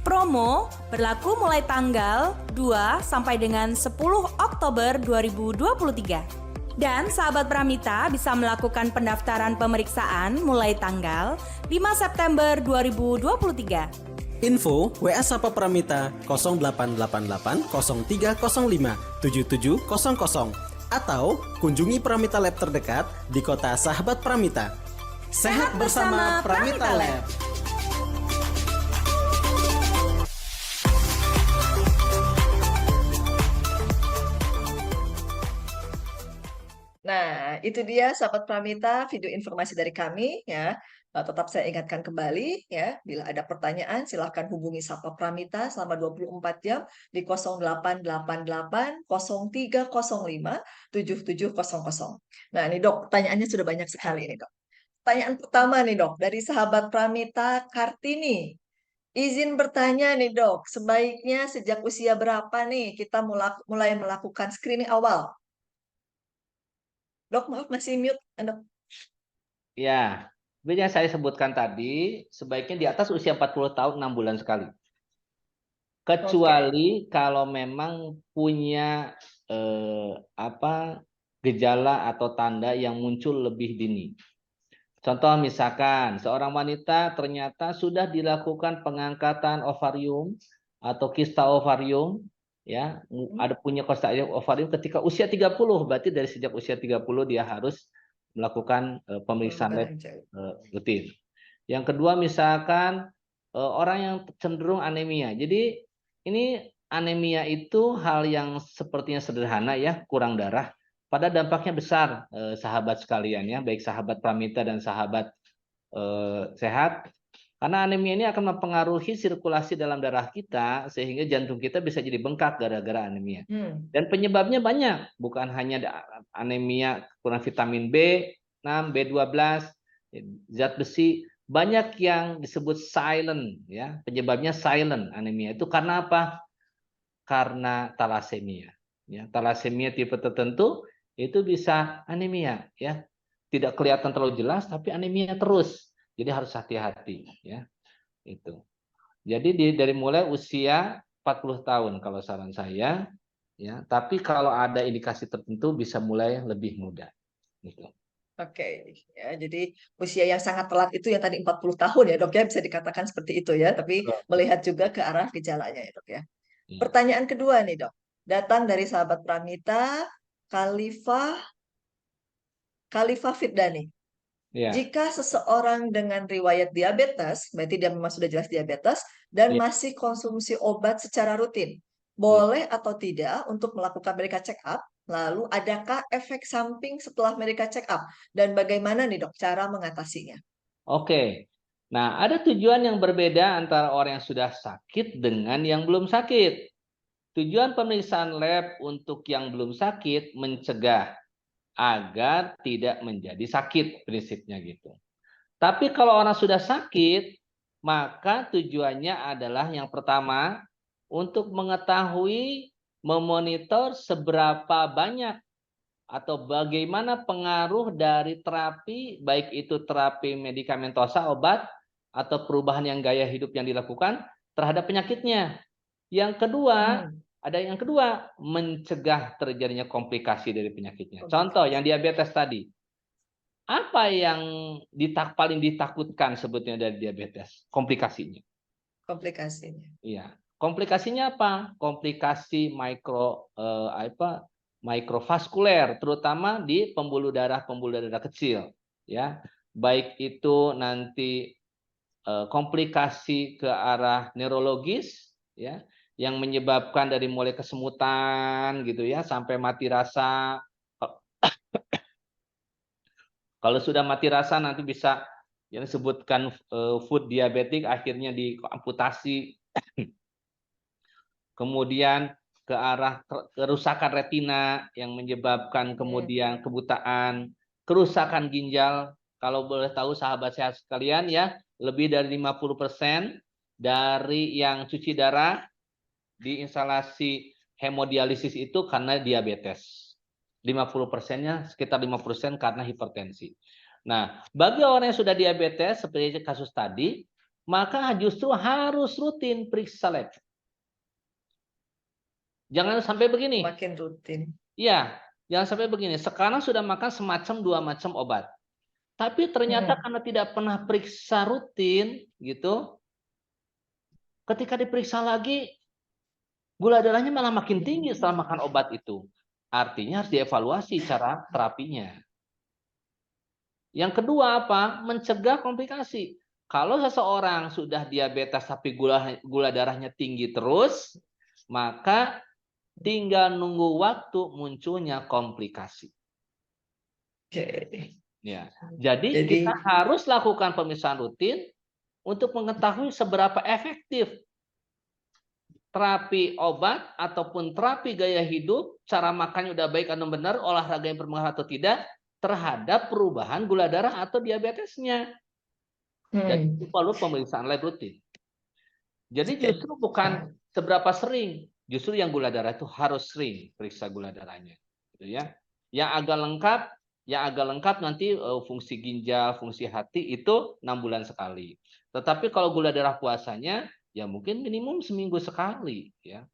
Promo berlaku mulai tanggal 2 sampai dengan 10 Oktober 2023. Dan sahabat Pramita bisa melakukan pendaftaran pemeriksaan mulai tanggal 5 September 2023. Info WA Sapa Pramita 0888 0305 7700 atau kunjungi Pramita Lab terdekat di kota sahabat Pramita. Sehat bersama Pramita Lab. Nah, itu dia sahabat Pramita, video informasi dari kami ya. Tetap saya ingatkan kembali ya, bila ada pertanyaan silahkan hubungi Sapa Pramita selama 24 jam di 0888 0305 7700. Nah, ini dok, pertanyaannya sudah banyak sekali nih dok. Pertanyaan pertama nih dok, dari sahabat Pramita Kartini. Izin bertanya nih dok, sebaiknya sejak usia berapa nih kita mulai melakukan screening awal? Dok, maaf masih mute, dok. Ya, seperti yang saya sebutkan tadi, sebaiknya di atas usia 40 tahun 6 bulan sekali. Kecuali kalau memang punya gejala atau tanda yang muncul lebih dini. Contoh misalkan seorang wanita ternyata sudah dilakukan pengangkatan ovarium atau kista ovarium, ya, ada punya kista ovarium ketika usia 30, berarti dari sejak usia 30 dia harus melakukan pemeriksaan lab rutin. Yang kedua misalkan orang yang cenderung anemia. Jadi ini anemia itu hal yang sepertinya sederhana ya, kurang darah. Pada dampaknya besar, sahabat sekalian ya, baik sahabat Pramita dan sahabat sehat. Karena anemia ini akan mempengaruhi sirkulasi dalam darah kita sehingga jantung kita bisa jadi bengkak gara-gara anemia. Dan penyebabnya banyak, bukan hanya anemia kurang vitamin B6, B12, zat besi, banyak yang disebut silent ya. Penyebabnya silent anemia itu karena apa? Karena talasemia. Ya, talasemia tipe tertentu itu bisa anemia ya. Tidak kelihatan terlalu jelas tapi anemia terus. Jadi harus hati-hati ya. Itu. Jadi dari mulai usia 40 tahun kalau saran saya ya, tapi kalau ada indikasi tertentu bisa mulai lebih muda gitu. Oke, ya, jadi usia yang sangat telat itu yang tadi 40 tahun ya dok ya, bisa dikatakan seperti itu ya, tapi melihat juga ke arah gejalanya ya dok ya. Pertanyaan kedua nih dok, datang dari sahabat Pramita, Khalifah Firdani. Ya. Jika seseorang dengan riwayat diabetes, berarti dia memang sudah jelas diabetes, dan masih konsumsi obat secara rutin, boleh atau tidak untuk melakukan medical check up? Lalu adakah efek samping setelah medical check up? Dan bagaimana nih dok cara mengatasinya? Oke, nah ada tujuan yang berbeda antara orang yang sudah sakit dengan yang belum sakit. Tujuan pemeriksaan lab untuk yang belum sakit mencegah agar tidak menjadi sakit, prinsipnya gitu. Tapi kalau orang sudah sakit, maka tujuannya adalah yang pertama untuk mengetahui, memonitor seberapa banyak atau bagaimana pengaruh dari terapi, baik itu terapi medikamentosa, obat, atau perubahan yang gaya hidup yang dilakukan terhadap penyakitnya. Yang kedua, ada yang kedua, mencegah terjadinya komplikasi dari penyakitnya. Contoh yang diabetes tadi. Apa yang paling ditakutkan sebetulnya dari diabetes? Komplikasinya. Komplikasinya. Iya. Komplikasinya apa? Komplikasi mikrovaskuler, terutama di pembuluh darah kecil, ya. Baik itu nanti komplikasi ke arah neurologis, ya, yang menyebabkan dari mulai kesemutan gitu ya sampai mati rasa. Kalau sudah mati rasa nanti bisa yang disebutkan food diabetik, akhirnya diamputasi. Kemudian ke arah kerusakan retina yang menyebabkan kemudian kebutaan, kerusakan ginjal. Kalau boleh tahu sahabat sehat sekalian ya, lebih dari 50% dari yang cuci darah di instalasi hemodialisis itu karena diabetes. 50%-nya sekitar 50% karena hipertensi. Nah, bagi orang yang sudah diabetes seperti kasus tadi, maka justru harus rutin periksa lab. Jangan sampai begini. Makin rutin. Iya, jangan sampai begini. Sekarang sudah makan semacam 2 macam obat. Tapi ternyata karena tidak pernah periksa rutin gitu, ketika diperiksa lagi gula darahnya malah makin tinggi setelah makan obat itu. Artinya harus dievaluasi cara terapinya. Yang kedua apa? Mencegah komplikasi. Kalau seseorang sudah diabetes tapi gula darahnya tinggi terus, maka tinggal nunggu waktu munculnya komplikasi. Ya. Jadi kita harus lakukan pemeriksaan rutin untuk mengetahui seberapa efektif terapi obat ataupun terapi gaya hidup, cara makannya udah baik atau benar, olahraga yang berpengaruh atau tidak terhadap perubahan gula darah atau diabetesnya. Dan itu perlu pemeriksaan lab rutin. Jadi justru bukan seberapa sering, justru yang gula darah itu harus sering periksa gula darahnya, gitu ya. Yang agak lengkap nanti fungsi ginjal, fungsi hati itu 6 bulan sekali. Tetapi kalau gula darah puasanya ya mungkin minimum seminggu sekali, ya.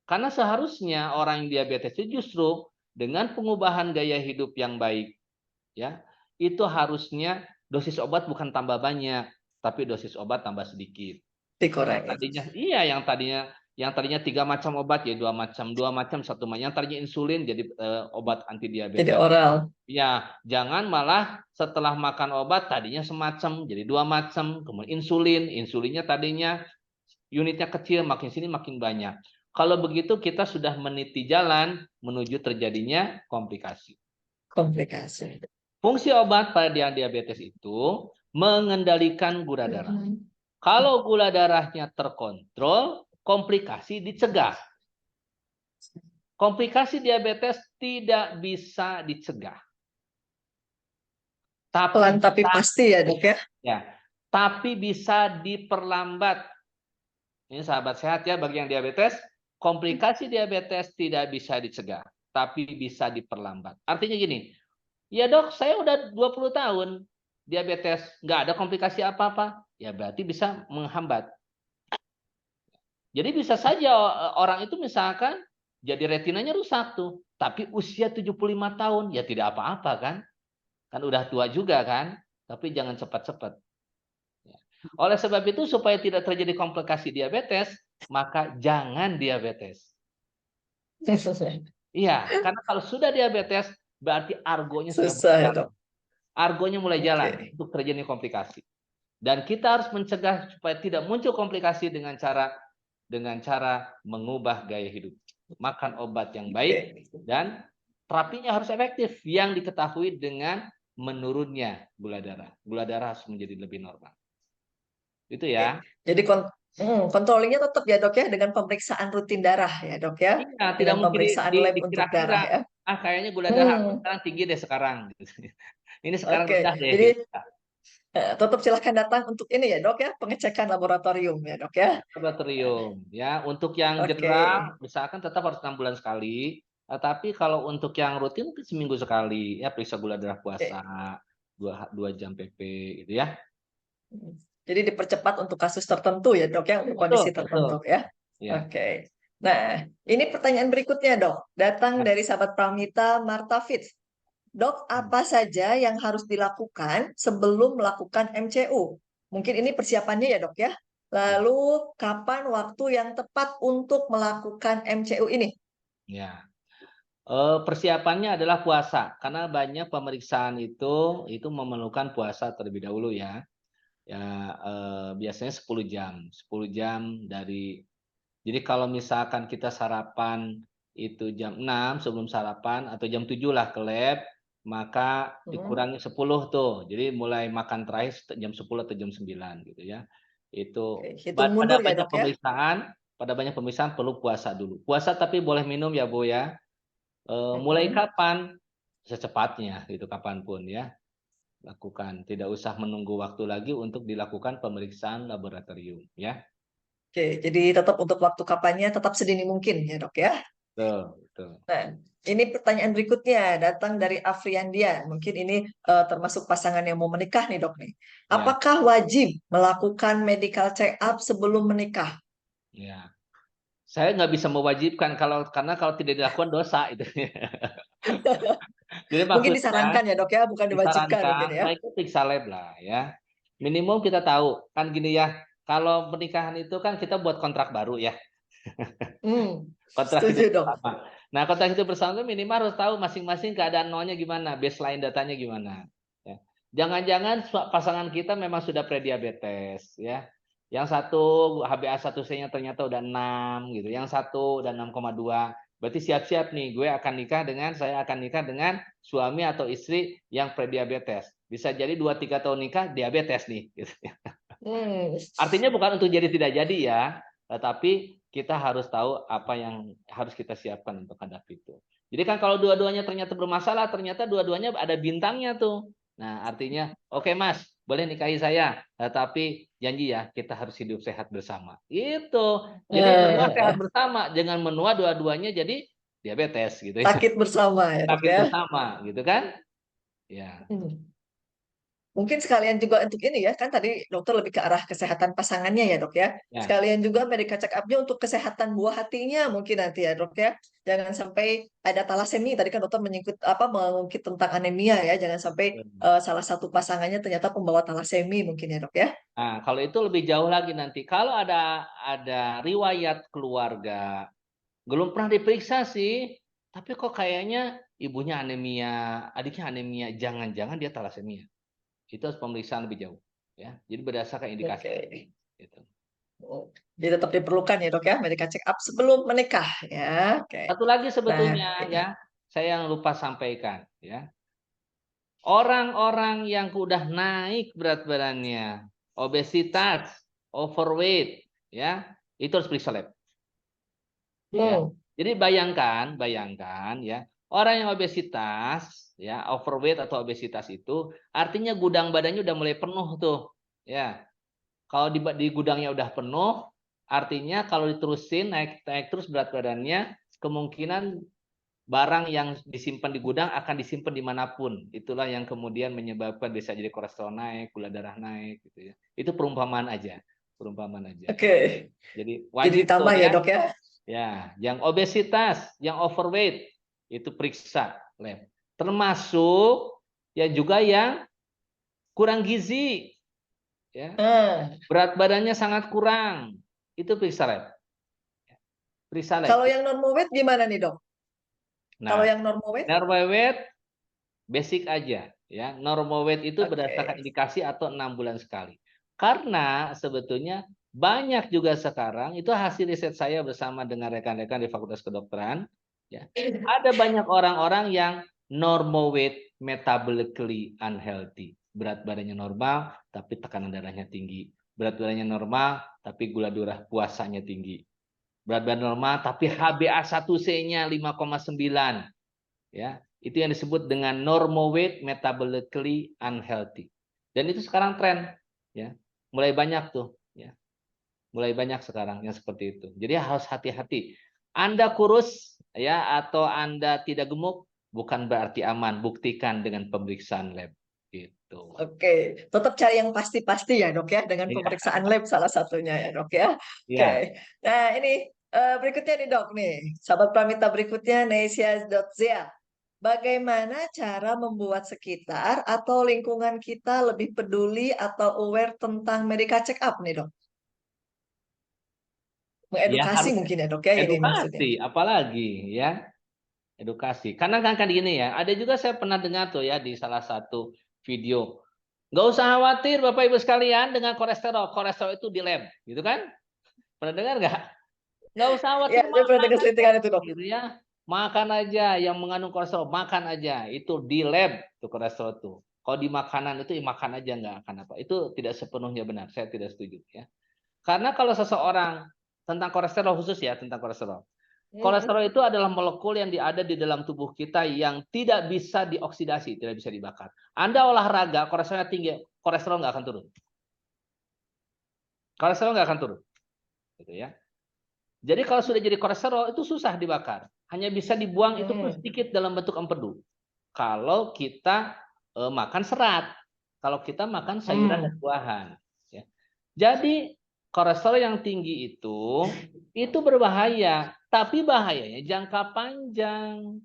Karena seharusnya orang yang diabetes itu justru dengan pengubahan gaya hidup yang baik, ya, itu harusnya dosis obat bukan tambah banyak, tapi dosis obat tambah sedikit. Dikurangi. Tadinya iya yang tadinya 3 macam obat ya 2 macam 1 macam. Yang tadinya insulin jadi obat anti Jadi diabetes. oral. Ya, jangan malah setelah makan obat tadinya semacam jadi 2 macam, kemudian insulinnya tadinya unitnya kecil, makin sini makin banyak. Kalau begitu kita sudah meniti jalan menuju terjadinya komplikasi. Komplikasi. Fungsi obat pada diabetes itu mengendalikan gula darah. Kalau gula darahnya terkontrol, komplikasi dicegah. Komplikasi diabetes tidak bisa dicegah. Pelan tapi pasti ya, Dok ya. Ya, tapi bisa diperlambat. Ini sahabat sehat ya bagi yang diabetes, komplikasi diabetes tidak bisa dicegah, tapi bisa diperlambat. Artinya gini, ya dok, saya udah 20 tahun diabetes, nggak ada komplikasi apa-apa, ya berarti bisa menghambat. Jadi bisa saja orang itu misalkan jadi retinanya rusak tuh, tapi usia 75 tahun, ya tidak apa-apa kan? Kan udah tua juga kan? Tapi jangan cepat-cepat. Oleh sebab itu supaya tidak terjadi komplikasi diabetes, maka jangan diabetes. Iya, karena kalau sudah diabetes berarti argonya sudah Susah ya, jalan. Dok. Argonya mulai jalan untuk terjadi komplikasi. Dan kita harus mencegah supaya tidak muncul komplikasi dengan cara mengubah gaya hidup. Makan obat yang baik dan terapinya harus efektif yang diketahui dengan menurunnya gula darah. Gula darah harus menjadi lebih normal. Itu ya. Jadi controllingnya tetap ya dok ya dengan pemeriksaan rutin darah ya dok ya. Iya, tidak Dengan mungkin pemeriksaan lab untuk dikira-kira. darah ya. Ah, kayaknya gula darah aku sekarang tinggi deh sekarang. Ini sekarang Oke, rendah deh. jadi tetap silahkan datang untuk ini ya dok ya, pengecekan laboratorium ya dok ya. Laboratorium ya. Untuk yang Oke. general misalkan tetap harus 6 bulan sekali. Tapi kalau untuk yang rutin mungkin seminggu sekali ya, periksa gula darah puasa 2 jam PP gitu ya. Jadi dipercepat untuk kasus tertentu ya dok ya, untuk kondisi tertentu ya. Ya. Oke. Nah, ini pertanyaan berikutnya dok, datang dari sahabat Pramita Marta Fitz. Dok, apa saja yang harus dilakukan sebelum melakukan MCU? Mungkin ini persiapannya ya dok ya. Lalu kapan waktu yang tepat untuk melakukan MCU ini? Ya. Persiapannya adalah puasa, karena banyak pemeriksaan itu memerlukan puasa terlebih dahulu ya. Ya, biasanya 10 jam. 10 jam dari. Jadi kalau misalkan kita sarapan itu jam 6 sebelum sarapan atau jam 7 lah ke lab, maka dikurangi 10 tuh. Jadi mulai makan terakhir jam 10 atau jam 9 gitu ya. Itu pada banyak pemeriksaan, pada banyak pemeriksaan perlu puasa dulu. Puasa tapi boleh minum ya Bu ya. Mulai kapan? Secepatnya gitu, kapanpun ya. Lakukan, tidak usah menunggu waktu lagi untuk dilakukan pemeriksaan laboratorium ya. Oke, jadi tetap untuk waktu kapannya tetap sedini mungkin ya dok ya. Betul. Nah, ini pertanyaan berikutnya datang dari Afriandia. Mungkin ini termasuk pasangan yang mau menikah nih dok nih. Apakah wajib melakukan medical check up sebelum menikah? Ya, saya nggak bisa mewajibkan karena kalau tidak dilakukan dosa itu. Jadi mungkin disarankan ya dok ya, bukan diwajibkan mungkin ya. Nah, itu periksa lab lah ya. Minimum kita tahu kan gini ya. Kalau pernikahan itu kan kita buat kontrak baru ya. Kontrak hidup bersama. Nah, kontrak hidup bersama itu minimal harus tahu masing-masing keadaan nolnya gimana, baseline datanya gimana. Ya. Jangan-jangan pasangan kita memang sudah prediabetes ya. Yang satu HbA1c-nya ternyata udah 6 gitu. Yang satu udah 6,2. Berarti siap-siap nih, saya akan nikah dengan suami atau istri yang prediabetes. Bisa jadi 2-3 tahun nikah diabetes nih. Gitu. Artinya bukan untuk jadi tidak jadi ya, tetapi kita harus tahu apa yang harus kita siapkan untuk hadapi itu. Jadi kan kalau dua-duanya ternyata bermasalah, ternyata dua-duanya ada bintangnya tuh. Nah, artinya, oke Mas, boleh nikahi saya, tapi janji ya kita harus hidup sehat bersama. Itu. Jadi menua sehat bersama, jangan menua dua-duanya jadi diabetes gitu ya. Sakit bersama ya, Sakit bersama gitu kan? Ya. Mungkin sekalian juga untuk ini ya, kan tadi dokter lebih ke arah kesehatan pasangannya ya dok ya. Ya, Sekalian juga medical check up-nya untuk kesehatan buah hatinya mungkin nanti ya dok ya. Jangan sampai ada talasemia, tadi kan dokter mengungkit tentang anemia ya. Jangan sampai salah satu pasangannya ternyata pembawa talasemia mungkin ya dok ya. nah, kalau itu lebih jauh lagi nanti. Kalau ada riwayat keluarga, belum pernah diperiksa sih, tapi kok kayaknya ibunya anemia, adiknya anemia, jangan-jangan dia talasemia. Itu harus pemeriksaan lebih jauh, ya. Jadi berdasarkan indikasi. Oke. Gitu. Jadi tetap diperlukan ya dok ya, medical check up sebelum menikah ya. Oke. Satu lagi Nah, sebetulnya ya, saya yang lupa sampaikan ya. Orang-orang yang udah naik berat badannya, obesitas, overweight, ya, itu harus periksa lab. Ya. Jadi bayangkan ya, orang yang obesitas, ya, overweight atau obesitas itu artinya gudang badannya udah mulai penuh tuh, ya. Kalau di gudangnya udah penuh, artinya kalau diterusin naik terus berat badannya, kemungkinan barang yang disimpan di gudang akan disimpan dimanapun. Itulah yang kemudian menyebabkan bisa jadi kolesterol naik, gula darah naik, gitu ya. Itu perumpamaan aja, oke. Jadi Jadi wajib tuh ditambah ya ya. dok ya. Ya, yang obesitas, yang overweight itu periksa lab. Termasuk ya juga yang kurang gizi, ya. Berat badannya sangat kurang, itu periksa lab. Periksa lab. Kalau yang normal weight gimana nih dok? Kalau Nah, yang normal weight? normal weight basic aja, ya. Normal weight itu Oke. berdasarkan indikasi atau 6 bulan sekali. Karena sebetulnya banyak juga sekarang, itu hasil riset saya bersama dengan rekan-rekan di Fakultas Kedokteran, ya. Ada banyak orang-orang yang normal weight metabolically unhealthy. Berat badannya normal tapi tekanan darahnya tinggi. Berat badannya normal tapi gula darah puasanya tinggi. Berat badan normal tapi HbA1c-nya 5,9. Ya, itu yang disebut dengan normal weight metabolically unhealthy. Dan itu sekarang tren, ya. Mulai banyak tuh, ya. Mulai banyak sekarang yang seperti itu. Jadi harus hati-hati. Anda kurus ya atau Anda tidak gemuk bukan berarti aman, buktikan dengan pemeriksaan lab gitu. Oke, tetap cari yang pasti-pasti ya dok ya, dengan Iya. pemeriksaan lab salah satunya ya dok ya. Oke, Iya. nah ini berikutnya nih dok nih, sahabat Pramita berikutnya Nesia.zia. Bagaimana cara membuat sekitar atau lingkungan kita lebih peduli atau aware tentang medical check up nih dok? Ya Mengedukasi harus mungkin ya dok ya ini maksudnya. edukasi, apalagi ya. Edukasi. Karena kan gini ya, ada juga saya pernah dengar tuh ya di salah satu video. Nggak usah khawatir Bapak Ibu sekalian dengan kolesterol. Kolesterol itu di lab, gitu kan? Pernah dengar nggak? Nggak usah Ya, khawatir saya pernah dengar selintingan itu dok. gitu ya. Makan aja yang mengandung kolesterol, makan aja. Itu di lab tuh kolesterol tuh. Kalau di makanan itu ya makan aja nggak akan apa. Itu tidak sepenuhnya benar. Saya tidak setuju ya. Karena kalau seseorang tentang kolesterol khusus ya, tentang kolesterol. Kolesterol itu adalah molekul yang ada di dalam tubuh kita yang tidak bisa dioksidasi, tidak bisa dibakar. Anda olahraga, kolesterolnya tinggi, kolesterol nggak akan turun. Kolesterol nggak akan turun. Gitu ya. Jadi kalau sudah jadi kolesterol itu susah dibakar. Hanya bisa dibuang itu pun sedikit dalam bentuk empedu. Kalau kita makan serat. Kalau kita makan sayuran dan buahan. Ya. Jadi kolesterol yang tinggi itu berbahaya. Tapi bahayanya jangka panjang.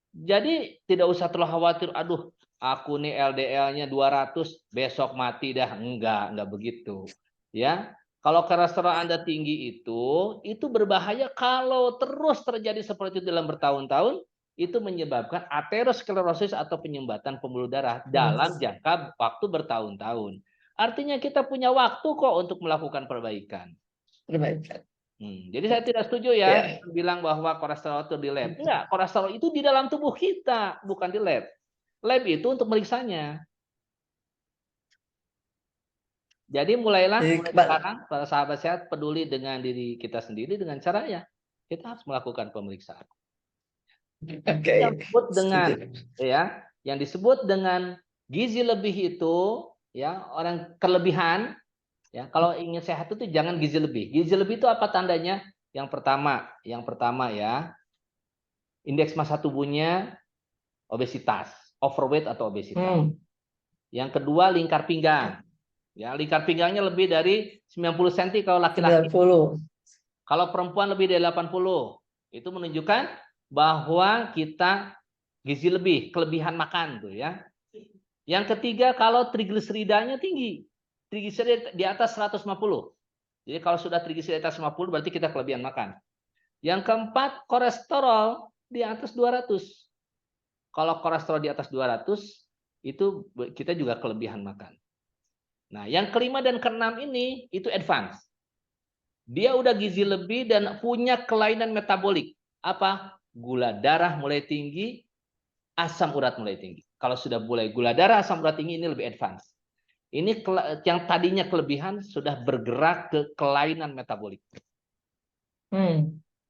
Jadi tidak usah terlalu khawatir, aduh aku nih LDL-nya 200, besok mati dah. Enggak begitu. Ya. Kalau kolesterol Anda tinggi itu berbahaya kalau terus terjadi seperti itu dalam bertahun-tahun, itu menyebabkan aterosklerosis atau penyumbatan pembuluh darah dalam jangka waktu bertahun-tahun. Artinya kita punya waktu kok untuk melakukan perbaikan. Jadi saya tidak setuju ya bilang bahwa kolesterol itu di lab. Enggak, kolesterol itu di dalam tubuh kita, bukan di lab. Lab itu untuk meriksanya. Jadi mulai sekarang para sahabat sehat peduli dengan diri kita sendiri dengan caranya kita harus melakukan pemeriksaan. Yang disebut dengan yang disebut dengan gizi lebih itu ya orang kelebihan. Ya, kalau ingin sehat itu jangan gizi lebih. Gizi lebih itu apa tandanya? Yang pertama ya, indeks massa tubuhnya obesitas, overweight atau obesitas. Yang kedua lingkar pinggang. Ya, lingkar pinggangnya lebih dari 90 cm kalau laki-laki. 90. Kalau perempuan lebih dari 80. Itu menunjukkan bahwa kita gizi lebih, kelebihan makan tuh ya. Yang ketiga kalau trigliseridanya tinggi. Trigliserida di atas 150. Jadi kalau sudah trigliserida di atas 50 berarti kita kelebihan makan. Yang keempat kolesterol di atas 200. Kalau kolesterol di atas 200 itu kita juga kelebihan makan. Nah, yang kelima dan keenam ini itu advance. Dia udah gizi lebih dan punya kelainan metabolik. Apa? Gula darah mulai tinggi, asam urat mulai tinggi. Kalau sudah mulai gula darah, asam urat tinggi ini lebih advance. Ini yang tadinya kelebihan sudah bergerak ke kelainan metabolik.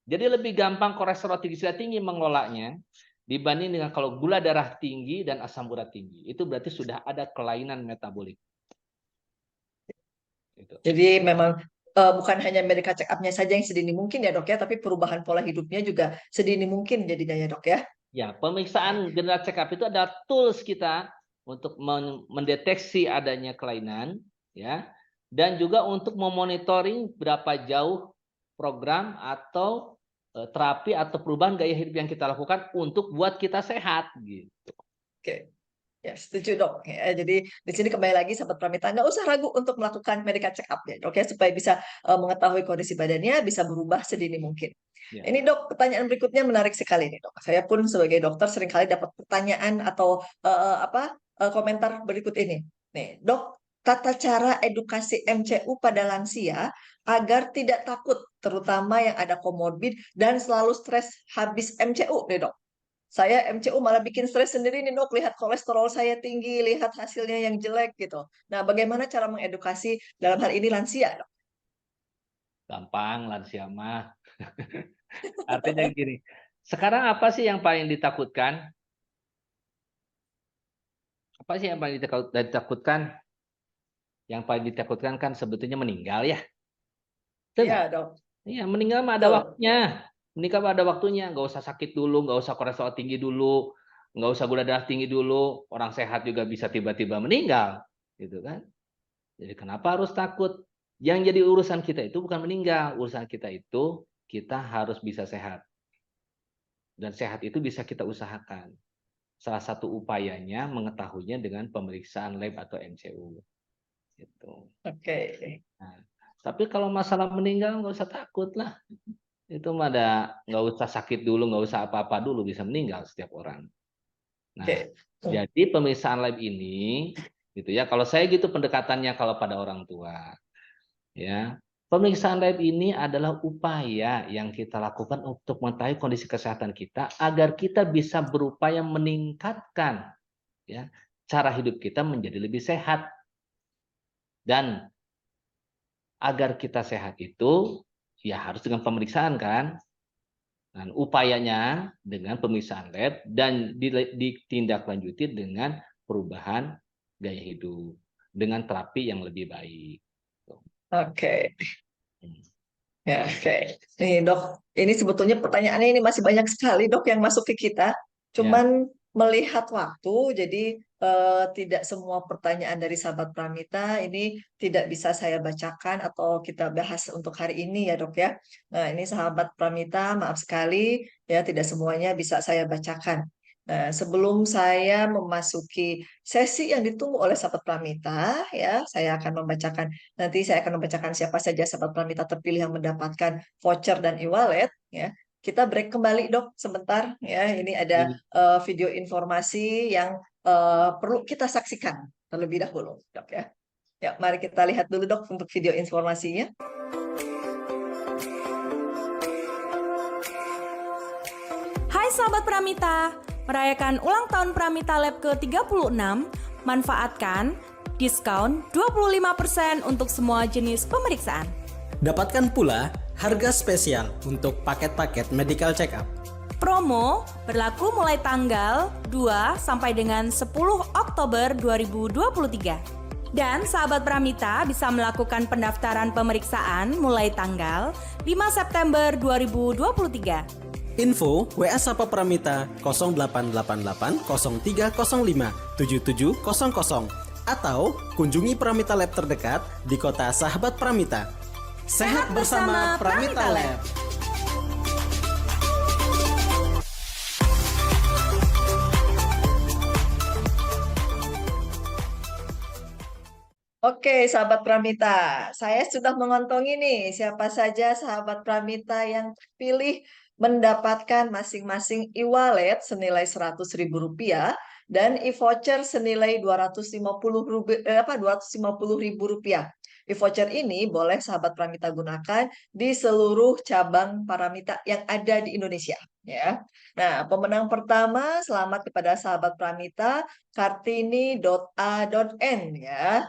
Jadi lebih gampang kolesterol tinggi mengelolanya dibanding dengan kalau gula darah tinggi dan asam urat tinggi. Itu berarti sudah ada kelainan metabolik. Jadi memang bukan hanya medical check up-nya saja yang sedini mungkin ya dok ya, tapi perubahan pola hidupnya juga sedini mungkin jadinya ya dok ya. Ya, pemeriksaan general check up itu adalah tools kita untuk mendeteksi adanya kelainan, ya, dan juga untuk memonitoring berapa jauh program atau terapi atau perubahan gaya hidup yang kita lakukan untuk buat kita sehat, gitu. Oke. Ya, setuju dok. Ya, jadi di sini kembali lagi sahabat Pramita, nggak usah ragu untuk melakukan medical check up ya dok ya, supaya bisa mengetahui kondisi badannya, bisa berubah sedini mungkin. Ya. Ini dok, pertanyaan berikutnya menarik sekali nih dok. Saya pun sebagai dokter seringkali dapat pertanyaan atau komentar berikut ini. Nih dok, tata cara edukasi MCU pada lansia agar tidak takut, terutama yang ada komorbid dan selalu stres habis MCU nih dok. Saya MCU malah bikin stres sendiri nih dok, lihat kolesterol saya tinggi, lihat hasilnya yang jelek gitu. Nah, bagaimana cara mengedukasi dalam hal ini lansia dok? Gampang, lansia mah. Artinya gini, sekarang apa sih yang paling ditakutkan? Apa sih yang paling ditakutkan? Yang paling ditakutkan kan sebetulnya meninggal ya. Iya dok. Iya, meninggal mah ada waktunya. Menikah ada waktunya, nggak usah sakit dulu, nggak usah kolesterol tinggi dulu, nggak usah gula darah tinggi dulu. Orang sehat juga bisa tiba-tiba meninggal, gitu kan? Jadi kenapa harus takut? Yang jadi urusan kita itu bukan meninggal, urusan kita itu kita harus bisa sehat. Dan sehat itu bisa kita usahakan. Salah satu upayanya mengetahuinya dengan pemeriksaan lab atau MCU. Gitu. Oke. Nah, tapi kalau masalah meninggal nggak usah takut lah. Itu mah nggak usah sakit dulu, nggak usah apa-apa dulu, bisa meninggal setiap orang. Nah, jadi pemeriksaan lab ini, gitu ya. Kalau saya gitu pendekatannya kalau pada orang tua, ya. Pemeriksaan lab ini adalah upaya yang kita lakukan untuk mengetahui kondisi kesehatan kita agar kita bisa berupaya meningkatkan, ya, cara hidup kita menjadi lebih sehat. Dan agar kita sehat itu ya harus dengan pemeriksaan kan. Dan upayanya dengan pemeriksaan lab dan ditindaklanjuti dengan perubahan gaya hidup dengan terapi yang lebih baik. Oke. Ya, oke. Nih dok, ini sebetulnya pertanyaannya ini masih banyak sekali dok yang masuk ke kita. Cuman melihat waktu, jadi tidak semua pertanyaan dari sahabat Pramita ini tidak bisa saya bacakan atau kita bahas untuk hari ini ya dok ya. Nah ini sahabat Pramita, maaf sekali ya tidak semuanya bisa saya bacakan. Nah sebelum saya memasuki sesi yang ditunggu oleh sahabat Pramita ya, saya akan membacakan, nanti saya akan membacakan siapa saja sahabat Pramita terpilih yang mendapatkan voucher dan e-wallet ya. Kita break kembali dok sebentar ya. Ini ada video informasi yang perlu kita saksikan terlebih dahulu dok ya. Ya, mari kita lihat dulu dok untuk video informasinya. Hai sahabat Pramita, merayakan ulang tahun Pramita Lab ke-36, manfaatkan diskon 25% untuk semua jenis pemeriksaan. Dapatkan pula harga spesial untuk paket-paket medical check-up. Promo berlaku mulai tanggal 2 sampai dengan 10 Oktober 2023. Dan sahabat Pramita bisa melakukan pendaftaran pemeriksaan mulai tanggal 5 September 2023. Info WA Sapa Pramita 0888 0305 7700 atau kunjungi Pramita Lab terdekat di kota Sahabat Pramita. Sehat bersama Pramita Lab. Oke, sahabat Pramita, saya sudah mengontongi nih siapa saja sahabat Pramita yang terpilih mendapatkan masing-masing e-wallet senilai Rp100.000 dan e-voucher senilai Rp250.000. E-voucher ini boleh sahabat Pramita gunakan di seluruh cabang Pramita yang ada di Indonesia. Ya. Nah, pemenang pertama selamat kepada sahabat Pramita Kartini.a.n ya.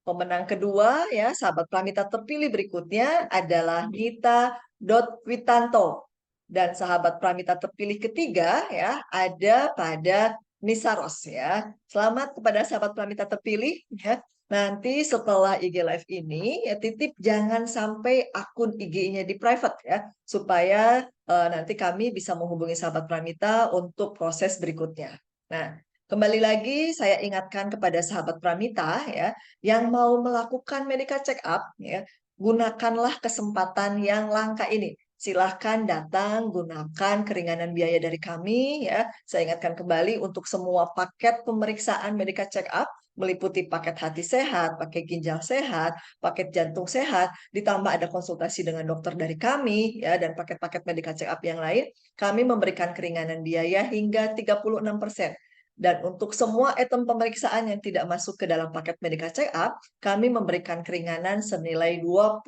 Pemenang kedua ya, sahabat Pramita terpilih berikutnya adalah Nita.Witanto. Dan sahabat Pramita terpilih ketiga ya ada pada Nisaros ya. Selamat kepada sahabat Pramita terpilih ya. Nanti setelah IG Live ini ya titip jangan sampai akun IG-nya di private ya supaya nanti kami bisa menghubungi sahabat Pramita untuk proses berikutnya. Nah, kembali lagi saya ingatkan kepada sahabat Pramita ya yang mau melakukan medical check up ya, gunakanlah kesempatan yang langka ini. Silahkan datang gunakan keringanan biaya dari kami ya. Saya ingatkan kembali untuk semua paket pemeriksaan medical check up meliputi paket hati sehat, paket ginjal sehat, paket jantung sehat, ditambah ada konsultasi dengan dokter dari kami ya dan paket-paket medical check up yang lain, kami memberikan keringanan biaya hingga 36%. Dan untuk semua item pemeriksaan yang tidak masuk ke dalam paket medical check up, kami memberikan keringanan senilai 25%.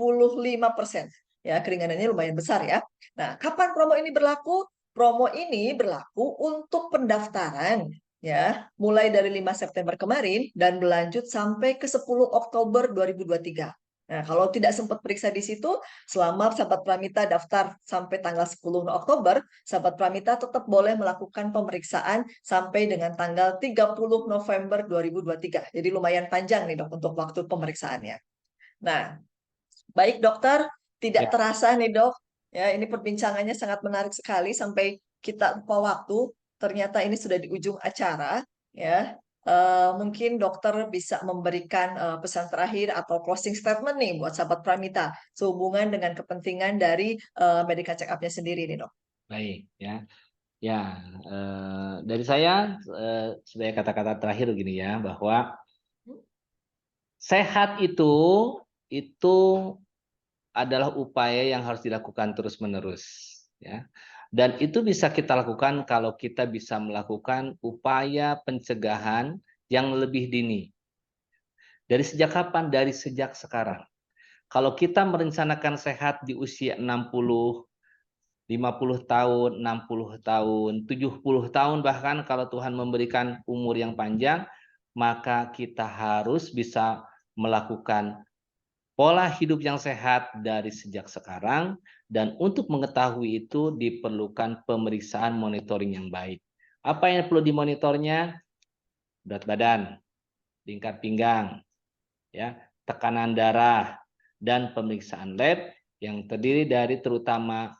Ya, keringanannya lumayan besar ya. Nah, kapan promo ini berlaku? Promo ini berlaku untuk pendaftaran ya, mulai dari 5 September kemarin dan berlanjut sampai ke 10 Oktober 2023. Nah, kalau tidak sempat periksa di situ, selama sahabat Pramita daftar sampai tanggal 10 Oktober, sahabat Pramita tetap boleh melakukan pemeriksaan sampai dengan tanggal 30 November 2023. Jadi lumayan panjang nih dok untuk waktu pemeriksaannya. Nah, baik dokter, tidak terasa nih dok, ya ini perbincangannya sangat menarik sekali sampai kita lupa waktu. Ternyata ini sudah di ujung acara, ya. Mungkin dokter bisa memberikan pesan terakhir atau closing statement nih buat sahabat Pramita sehubungan dengan kepentingan dari medical check up-nya sendiri nih dok. Baik ya. Ya, dari saya sebagai kata-kata terakhir begini ya, bahwa sehat itu adalah upaya yang harus dilakukan terus-menerus ya. Dan itu bisa kita lakukan kalau kita bisa melakukan upaya pencegahan yang lebih dini. Dari sejak kapan? Dari sejak sekarang. Kalau kita merencanakan sehat di usia 60, 50 tahun, 60 tahun, 70 tahun, bahkan kalau Tuhan memberikan umur yang panjang, maka kita harus bisa melakukan pola hidup yang sehat dari sejak sekarang, dan untuk mengetahui itu diperlukan pemeriksaan monitoring yang baik. Apa yang perlu dimonitornya? Berat badan, tingkat pinggang, ya, tekanan darah, dan pemeriksaan lab yang terdiri dari terutama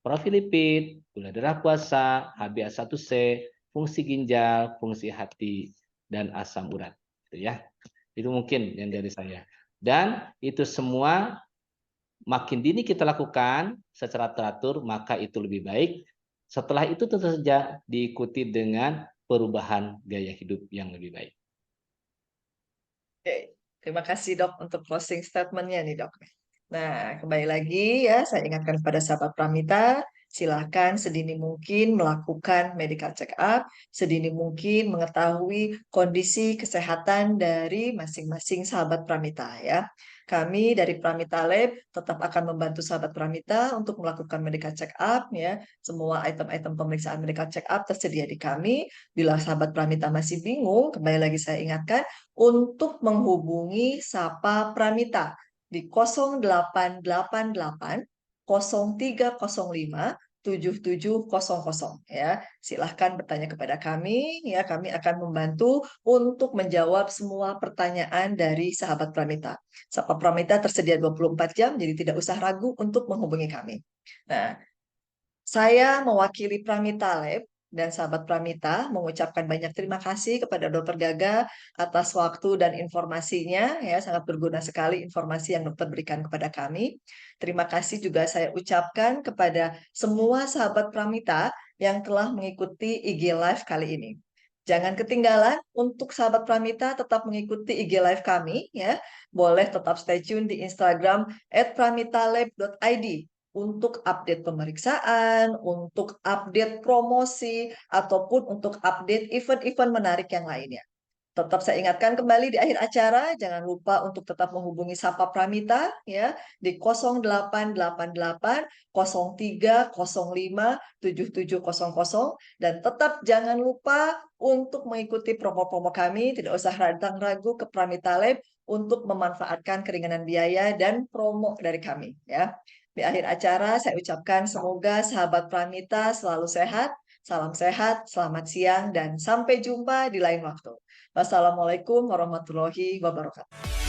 profil lipid, gula darah puasa, HbA1c, fungsi ginjal, fungsi hati, dan asam urat. Itu mungkin yang dari saya. Dan itu semua makin dini kita lakukan secara teratur, maka itu lebih baik. Setelah itu tentu saja diikuti dengan perubahan gaya hidup yang lebih baik. Oke, terima kasih dok untuk closing statement-nya nih dok. Nah, kembali lagi ya, saya ingatkan kepada sahabat Pramita, silakan sedini mungkin melakukan medical check up, sedini mungkin mengetahui kondisi kesehatan dari masing-masing sahabat Pramita ya. Kami dari Pramita Lab tetap akan membantu sahabat Pramita untuk melakukan medical check up ya. Semua item-item pemeriksaan medical check up tersedia di kami. Bila sahabat Pramita masih bingung, kembali lagi saya ingatkan untuk menghubungi Sapa Pramita di 0888 0305 7700 ya. Silahkan bertanya kepada kami ya, kami akan membantu untuk menjawab semua pertanyaan dari sahabat Pramita. Sapa Pramita tersedia 24 jam, jadi tidak usah ragu untuk menghubungi kami. Nah, saya mewakili Pramita Lab dan sahabat Pramita mengucapkan banyak terima kasih kepada Dokter Gaga atas waktu dan informasinya. Ya, sangat berguna sekali informasi yang dokter berikan kepada kami. Terima kasih juga saya ucapkan kepada semua sahabat Pramita yang telah mengikuti IG Live kali ini. Jangan ketinggalan untuk sahabat Pramita tetap mengikuti IG Live kami ya. Boleh tetap stay tune di Instagram @pramitalab.id untuk update pemeriksaan, untuk update promosi, ataupun untuk update event-event menarik yang lainnya. Tetap saya ingatkan kembali di akhir acara, jangan lupa untuk tetap menghubungi Sapa Pramita ya di 0888 03 05 7700 dan tetap jangan lupa untuk mengikuti promo-promo kami, tidak usah ragu ke Pramita Lab untuk memanfaatkan keringanan biaya dan promo dari kami ya. Di akhir acara saya ucapkan semoga sahabat Pramita selalu sehat, salam sehat, selamat siang dan sampai jumpa di lain waktu. Wassalamualaikum warahmatullahi wabarakatuh.